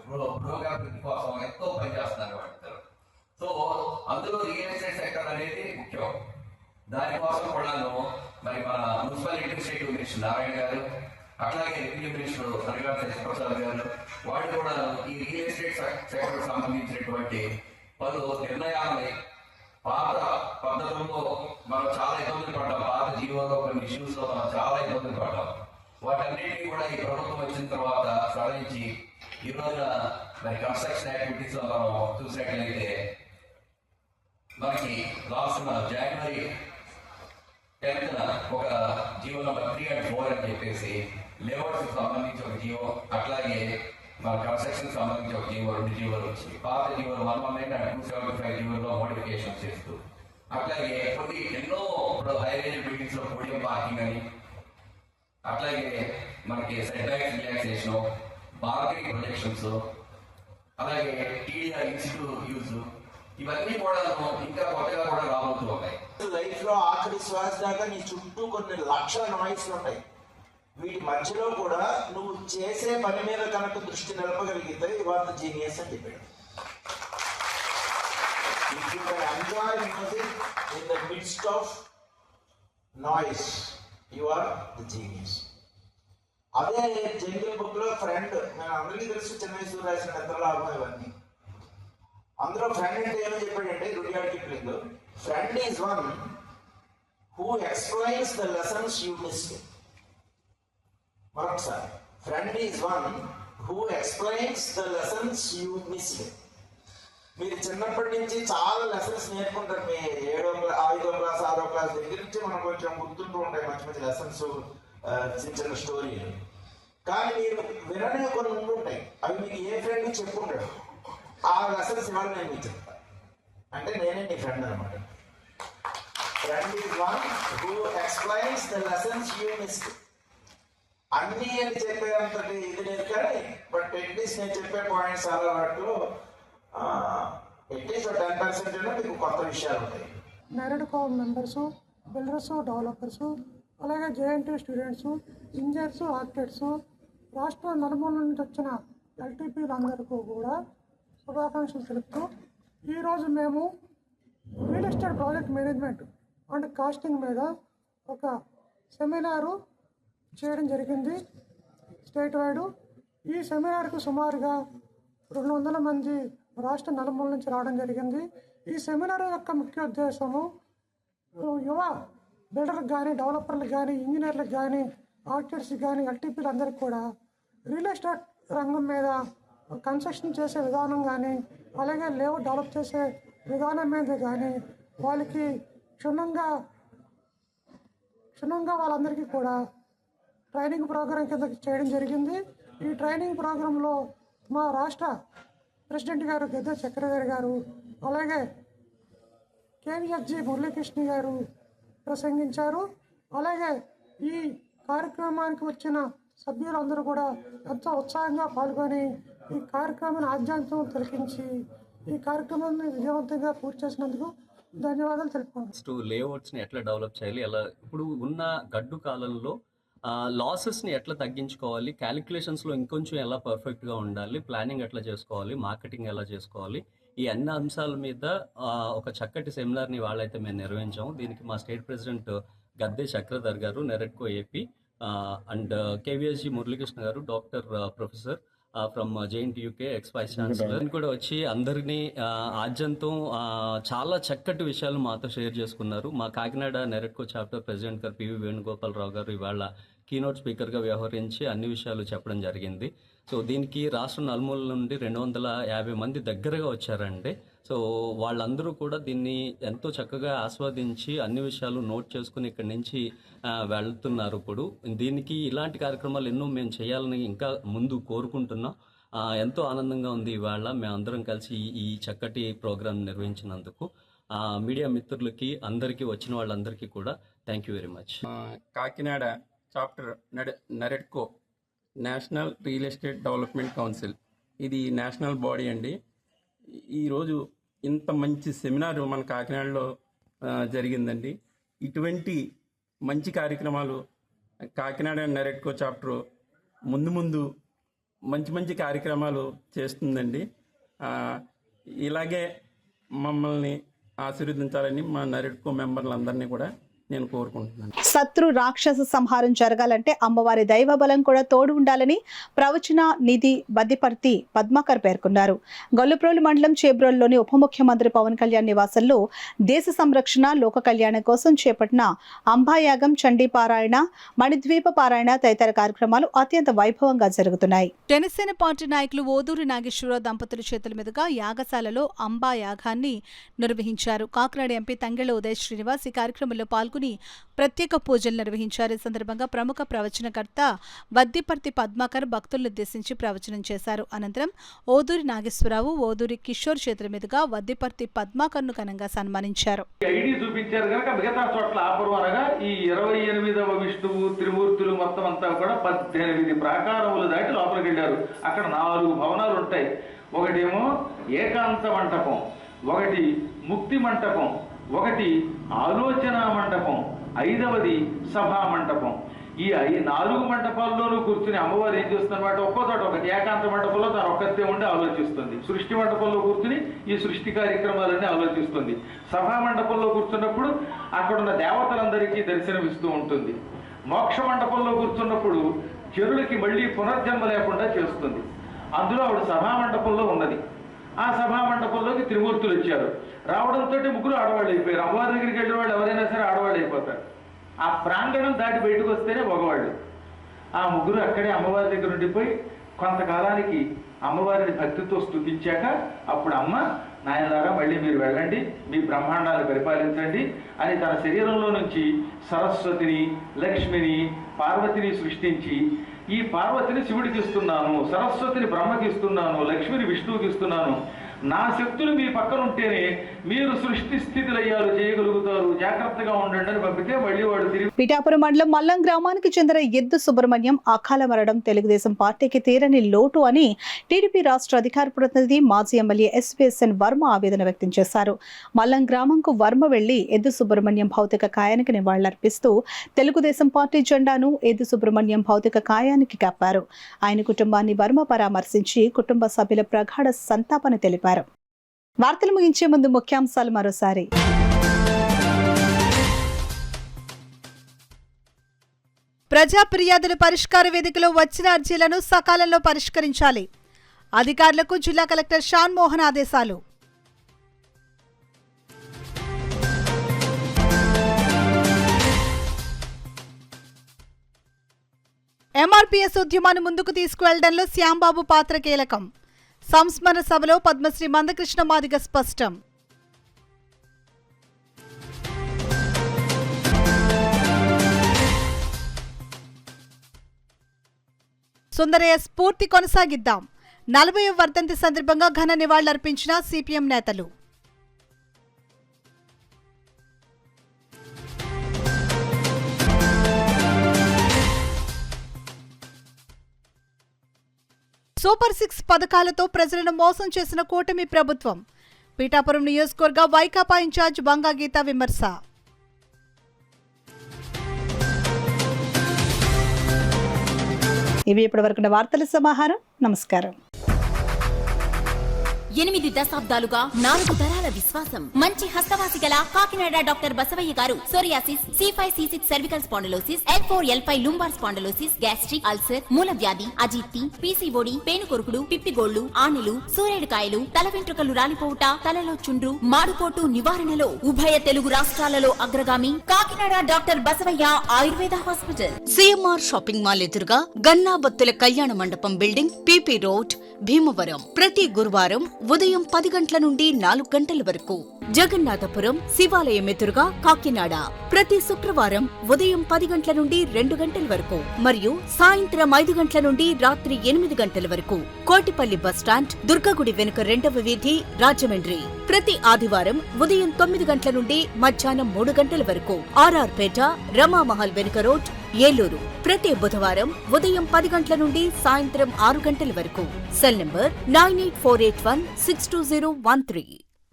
పురోగతి కోసం ఎంతో పనిచేస్తున్నారు వాళ్ళిద్దరు. సో అందులో రియల్ ఎస్టేట్ సెక్టర్ అనేది ముఖ్యం. దానికోసం కూడాను మరి మన మున్సిపల్ అడ్మినిస్ట్రేటివ్ మినిస్టర్ నారాయణ గారు, అట్లాగే రెవెన్యూ మినిస్టర్ సరిగాల శశిప్రసాద్ గారు వాళ్ళు కూడా ఈ రియల్ ఎస్టేట్ సెక్టర్ సంబంధించినటువంటి పలు నిర్ణయాలని పాత పద్ధతుల్లో మనం చాలా ఇబ్బందులు పడ్డాం. పాత జీవోలో కొన్ని ఇష్యూస్ లో మనం చాలా ఇబ్బందులు పడ్డాం. వాటన్నిటినీ కూడా ఈ ప్రభుత్వం వచ్చిన తర్వాత సవరించి ఈ రోజున మరి కన్స్ట్రక్షన్ యాక్టివిటీస్ లో మనం చూసినట్లయితే మనకి లాస్ట్ జనవరి 10th ఒక జీవో నెంబర్ 3 and 4 అని చెప్పేసి లేఅవుట్స్ సంబంధించి ఒక జీవో, అట్లాగే మన కన్స్ట్రక్షన్ సంబంధించి ఒక జీవో, 2 జీవోలు వచ్చాయి. పాత జీవోలు 119 and 275 జీవోలో మోడిఫికేషన్ చేస్తూ, అట్లాగే కొన్ని ఎన్నో ఇప్పుడు హై రేంజ్ బిల్డింగ్స్ లో పోడియం పార్కింగ్ అని, అట్లాగే మనకి set back relaxation, bargaining projections, అలాగే టీడీఆర్ ఇన్స్టిట్యూట్ యూజ్, ఇవన్నీ కూడా ఇంకా కొత్తగా కూడా రాబోతూ ఉంటాయి. లైఫ్ లో ఆఖరి శ్వాస దాకా నీ చుట్టూ కొన్ని లక్షల నాయిస్లు ఉంటాయి. వీటి మధ్యలో కూడా నువ్వు చేసే పని మీద కనుక దృష్టి నిలపగలిగితే యు ఆర్ ద జీనియస్ అని చెప్పాడు. If you can enjoy music in the midst of noise you are the genius. అదే జంగిల్ బుక్ లో ఫ్రెండ్, నేను అందరికీ తెలుసు చెన్నైసూర్ రాసిన నిద్రలాభం ఇవన్నీ. అందులో ఫ్రెండ్ అంటే ఏమని చెప్పాడంటే Rudyard Kipling, friend is one who explains the lessons you missed. మరొకసారి, friend is one who explains the lessons you missed. మీరు చిన్నప్పటి నుంచి చాలా లెసన్స్ నేర్చుకుంటారు. మీ 5వ క్లాస్ 6వ క్లాస్ దగ్గర నుంచి మనం కొంచెం గుర్తుంటూ ఉంటాయి మంచి మంచి లెసన్స్. చిన్న చిన్న స్టోరీలు. కానీ మీరు విననే కొన్ని ఉండుంటాయి, అవి మీకు ఏ ఫ్రెండ్ చెప్పుకుంటాడు. ఆ లెసన్స్ ఇవాళ నేను మీకు చెప్తాను. అంటే నేనే నీ ఫ్రెండ్ అనమాట. Friend is one who explains the lessons you missed. అన్నీ అని చెప్పేంతటి ఇది లేదు, కానీ బట్ అట్లీస్ట్ నేను చెప్పే పాయింట్స్ చాలా వాటిలో అట్లీస్ట్ 10% మీకు కొత్త విషయాలు ఉంటాయి. నెరెడ్కో మెంబర్సు, బిల్డర్స్, డెవలపర్స్, అలాగే జేఎన్టీ స్టూడెంట్స్, ఇంజనీర్స్, ఆర్కిటెక్ట్స్, రాష్ట్ర నలుమూల నుంచి వచ్చిన ఎల్టీపీలందరికీ కూడా శుభాకాంక్షలు తెలుపుతూ ఈరోజు మేము real estate project management and costing మీద ఒక సెమినారు చేయడం జరిగింది స్టేట్ వైడ్. ఈ సెమినార్కు సుమారుగా 200 మంది రాష్ట్ర నలుమూల నుంచి రావడం జరిగింది. ఈ సెమినార్ యొక్క ముఖ్య ఉద్దేశము యువ బిల్డర్లకు కానీ, డెవలపర్లకు కానీ, ఇంజనీర్లకు కానీ, ఆర్కిటెక్ట్స్కి కానీ, ఎల్టీపీలు అందరికీ కూడా రియల్ ఎస్టేట్ రంగం మీద కన్స్ట్రక్షన్ చేసే విధానం కానీ, అలాగే లేఅవుట్ డెవలప్ చేసే విధానం మీద కానీ వాళ్ళకి క్షుణ్ణంగా వాళ్ళందరికీ కూడా ట్రైనింగ్ ప్రోగ్రాం కింద చేయడం జరిగింది. ఈ ట్రైనింగ్ ప్రోగ్రాంలో మా రాష్ట్ర ప్రెసిడెంట్ గారు గద్దె చక్రధర్ గారు, అలాగే కేవీఎస్జీ మురళీకృష్ణ గారు ప్రసంగించారు. అలాగే ఈ కార్యక్రమానికి వచ్చిన సభ్యులందరూ కూడా ఎంతో ఉత్సాహంగా పాల్గొని ఈ కార్యక్రమాన్ని ఆద్యంతం తిలకించి ఈ కార్యక్రమాన్ని విజయవంతంగా పూర్తి చేసినందుకు ధన్యవాదాలు తెలుపుకుంటున్నాను. లేఅవుట్స్ని ఎట్లా డెవలప్ చేయాలి, ఎలా ఇప్పుడు ఉన్న గడ్డు కాలంలో లాసెస్ని ఎట్లా తగ్గించుకోవాలి, క్యాలిక్యులేషన్స్లో ఇంకొంచెం ఎలా పర్ఫెక్ట్గా ఉండాలి, ప్లానింగ్ ఎట్లా చేసుకోవాలి, మార్కెటింగ్ ఎలా చేసుకోవాలి, ఈ అన్ని అంశాల మీద ఒక చక్కటి సెమినార్ని వాళ్ళైతే మేము నిర్వహించాము. దీనికి మా స్టేట్ ప్రెసిడెంట్ గద్దె చక్రధర్ గారు, NAREDCO AP, and KVSG Muralikrishna గారు, doctor professor from JNTUK ex vice chancellor కూడా వచ్చి అందరినీ ఆద్యంతం చాలా చక్కటి విషయాలు మాతో షేర్ చేసుకున్నారు. మా కాకినాడ నెరెడ్కో చాప్టర్ ప్రెసిడెంట్ గారు పివి వేణుగోపాలరావు గారు ఇవాళ కీనోట్ స్పీకర్గా వ్యవహరించి అన్ని విషయాలు చెప్పడం జరిగింది. సో దీనికి రాష్ట్ర నలుమూల నుండి 250 మంది దగ్గరగా వచ్చారండి. సో వాళ్ళందరూ కూడా దీన్ని ఎంతో చక్కగా ఆస్వాదించి అన్ని విషయాలు నోట్ చేసుకుని ఇక్కడి నుంచి వెళ్తున్నారు. ఇప్పుడు దీనికి ఇలాంటి కార్యక్రమాలు ఎన్నో మేము చేయాలని ఇంకా ముందు కోరుకుంటున్నాం. ఎంతో ఆనందంగా ఉంది ఇవాళ మేమందరం కలిసి ఈ చక్కటి ప్రోగ్రాం నిర్వహించినందుకు. మీడియా మిత్రులకి అందరికీ వచ్చిన వాళ్ళందరికీ కూడా thank you very much. Kakinada chapter NAREDCO national real estate development council, ఇది నేషనల్ బాడీ అండి. ఈరోజు ఇంత మంచి సెమినార్ మన కాకినాడలో జరిగిందండి. ఇటువంటి మంచి కార్యక్రమాలు కాకినాడ నెరెడ్కో చాప్టర్ ముందు మంచి కార్యక్రమాలు చేస్తుందండి. ఇలాగే మమ్మల్ని ఆశీర్వదించాలని మా నెరెడ్కో మెంబర్లందరినీ కూడా నేను కోరుకుంటున్నాను. శత్రు రాక్షస సంహారం జరగాలంటే అమ్మవారి దైవ బలం కూడా తోడు ఉండాలని ప్రవచన నిధి వద్దిపర్తి పద్మాకర్ పేర్కొన్నారు. గొల్లప్రోలు మండలం చేబ్రోలులోని ఉప ముఖ్యమంత్రి పవన్ కళ్యాణ్ నివాసంలో దేశ సంరక్షణ, లోక కళ్యాణం కోసం చేపట్టిన అంబాయాగం, చండీ పారాయణ, మణిద్వీప పారాయణ తదితర కార్యక్రమాలు అత్యంత వైభవంగా జరుగుతున్నాయి. జనసేన పార్టీ నాయకులు ఓదూరి నాగేశ్వరరావు దంపతుల చేతుల మీదుగా యాగశాలలో అంబా యాగాన్ని నిర్వహించారు. కాకినాడ ఎంపీ తంగెళ్ల ఉదయ్ శ్రీనివాస్ ఈ కార్యక్రమంలో పాల్గొని ప్రత్యేక పూజలు నిర్వహించారు. ఈ సందర్భంగా ప్రముఖ ప్రవచనకర్త వద్దిపర్తి పద్మాకర్ భక్తులను ఉద్దేశించి ప్రవచనం చేశారు. అనంతరం ఓదూరి నాగేశ్వరరావు, ఓదూరి కిషోర్ చేతుల మీదుగా వద్దిపర్తి పద్మాకర్ను ఘనంగా సన్మానించారు. ఐడి చూపించారు కనుక మిగతా చోట్ల ఆపరు అనగా ఈ 28వ విష్ణువు త్రిమూర్తులు మొత్తం అంతా కూడా 18 ప్రాకారములు దాటి లోపలికి వెళ్ళారు. అక్కడ 4 భవనాలు ఉంటాయి. ఒకటేమో ఏకాంత మంటపం, ఒకటి ముక్తి మంటపం, ఒకటి ఆలోచన మంటపం, 5వది సభా మంటపం. ఈ 4 మంటపాల్లోనూ కూర్చుని అమ్మవారు ఏం చేస్తుందన్నమాట, ఒక్కో చోట ఒకటి ఏకాంత మండపంలో తను ఒక్కతే ఉండి ఆలోచిస్తుంది. సృష్టి మండపంలో కూర్చుని ఈ సృష్టి కార్యక్రమాలన్నీ ఆలోచిస్తుంది. సభా మండపంలో కూర్చున్నప్పుడు అక్కడున్న దేవతలందరికీ దర్శనమిస్తూ ఉంటుంది. మోక్ష మండపంలో కూర్చున్నప్పుడు జనులకి మళ్ళీ పునర్జన్మ లేకుండా చేస్తుంది. అందులో ఆవిడ సభా మండపంలో ఉన్నది. ఆ సభా మండపంలోకి త్రిమూర్తులు వచ్చారు. రావడంతో ముగ్గురు ఆడవాళ్ళు అయిపోయారు. అమ్మవారి దగ్గరికి వెళ్ళిన వాళ్ళు ఎవరైనా సరే ఆడవాళ్ళు అయిపోతారు. ఆ ప్రాంగణం దాటి బయటకు వస్తేనే మగవాళ్ళు. ఆ ముగ్గురు అక్కడే అమ్మవారి దగ్గర ఉండిపోయి కొంతకాలానికి అమ్మవారిని భక్తితో స్తుతించాక అప్పుడు అమ్మ నాయనలారా మళ్ళీ మీరు వెళ్ళండి, మీ బ్రహ్మాండాన్ని పరిపాలించండి అని తన శరీరంలో నుంచి సరస్వతిని, లక్ష్మిని, పార్వతిని సృష్టించి, ఈ పార్వతిని శివుడికి ఇస్తున్నాను, సరస్వతిని బ్రహ్మకి ఇస్తున్నాను, లక్ష్మిని విష్ణువుకి ఇస్తున్నాను, నా శక్తులు మీ పక్కన ఉంటేనే మీరు సృష్టి స్థితి లయాలు చేయగలుగుతారు, జాగ్రత్తగా ఉండండి అని పంపితే మళ్ళీ వాడు తిరిగి. పిఠాపురం మండలం మల్లం గ్రామానికి చెందిన ఎద్దు సుబ్రహ్మణ్యం అకాల మరణం తెలుగుదేశం పార్టీకి తీరని లోటు అని టీడీపీ రాష్ట్ర అధికార ప్రతినిధి మాజీ ఎమ్మెల్యే ఎస్వీఎస్ఎన్ వర్మ ఆవేదన వ్యక్తం చేశారు. మల్లం గ్రామంకు వర్మ వెళ్లి ఎద్దు సుబ్రహ్మణ్యం భౌతిక కాయానికి నివాళులర్పిస్తూ తెలుగుదేశం పార్టీ జెండాను ఎద్దు సుబ్రహ్మణ్యం భౌతిక కాయానికి కప్పారు. ఆయన కుటుంబాన్ని వర్మ పరామర్శించి కుటుంబ సభ్యుల ప్రగాఢ సంతాపన తెలిపారు. వార్తలు ముగించే ముందు ముఖ్యాంశాలు మరోసారి. ప్రజా ఫిర్యాదుల పరిష్కార వేదికలో వచ్చిన అర్జీలను సకాలంలో పరిష్కరించాలి. అధికారులకు జిల్లా కలెక్టర్ షాన్ మోహన్ ఆదేశాలు. ఎంఆర్పీఎస్ ఉద్యమాన్ని ముందుకు తీసుకువెళ్లడంలో శ్యాంబాబు పాత్ర కీలకం. సంస్మరణ సభలో పద్మశ్రీ మందకృష్ణ మాదిగ స్పష్టం. సుందరయ్య స్ఫూర్తి కొనసాగిద్దాం. 40వ వర్ధంతి సందర్భంగా ఘన నివాళులర్పించిన సిపిఎం నేతలు. సూపర్ 6 పథకాలతో ప్రజలను మోసం చేసిన కూటమి ప్రభుత్వం. పీఠాపురం నియోజకవర్గ వైకాపా ఇన్ఛార్జ్ బంగా గీత విమర్శ. ఇవి ఇప్పటివరకు వార్తల సమాహారం. నమస్కారం. 8 దశాబ్దాలుగా 4 తరాల విశ్వాసం. మంచి హస్తవాసి గల కాకినాడ డాక్టర్ బసవయ్య గారు psoriasis, C5, C6 cervical spondylosis, L4, L5 lumbar spondylosis, gastric ulcer, మూల వ్యాధి, అజీర్తి, PCOD, పేనుకొరుకుడు, పిప్పిగోళ్లు, ఆనెలు, సూరేడుకాయలు, తల వెంట్రుకలు రాలిపోవుట, తలలో చుండ్రు, మాడుపోటు నివారణలో ఉభయ తెలుగు రాష్ట్రాలలో అగ్రగామి Kakinada doctor Basavaiah Ayurveda hospital. CMR shopping mall ఎదురుగా గన్నాబత్తుల కళ్యాణ మండపం బిల్డింగ్, PP రోడ్, భీమవరం. ప్రతి గురువారం ఉదయం 10 గంటల నుండి 4 గంటల వరకు. జగన్నాథపురం శివాలయం ఎదురుగా కాకినాడ. ప్రతి శుక్రవారం ఉదయం 10 గంటల నుండి 2 గంటల వరకు మరియు సాయంత్రం 5 గంటల నుండి రాత్రి 8 గంటల వరకు. కోటిపల్లి బస్టాండ్, దుర్గగుడి వెనుక 2వ వీధి, రాజమండ్రి. ప్రతి ఆదివారం ఉదయం 9 గంటల నుండి మధ్యాహ్నం 3 గంటల వరకు. RR పేట, రమామహల్ వెనుక రోడ్, ఏలూరు. ప్రతి బుధవారం ఉదయం 10 గంటల నుండి సాయంత్రం 6 గంటల వరకు. Cell number 9848162013.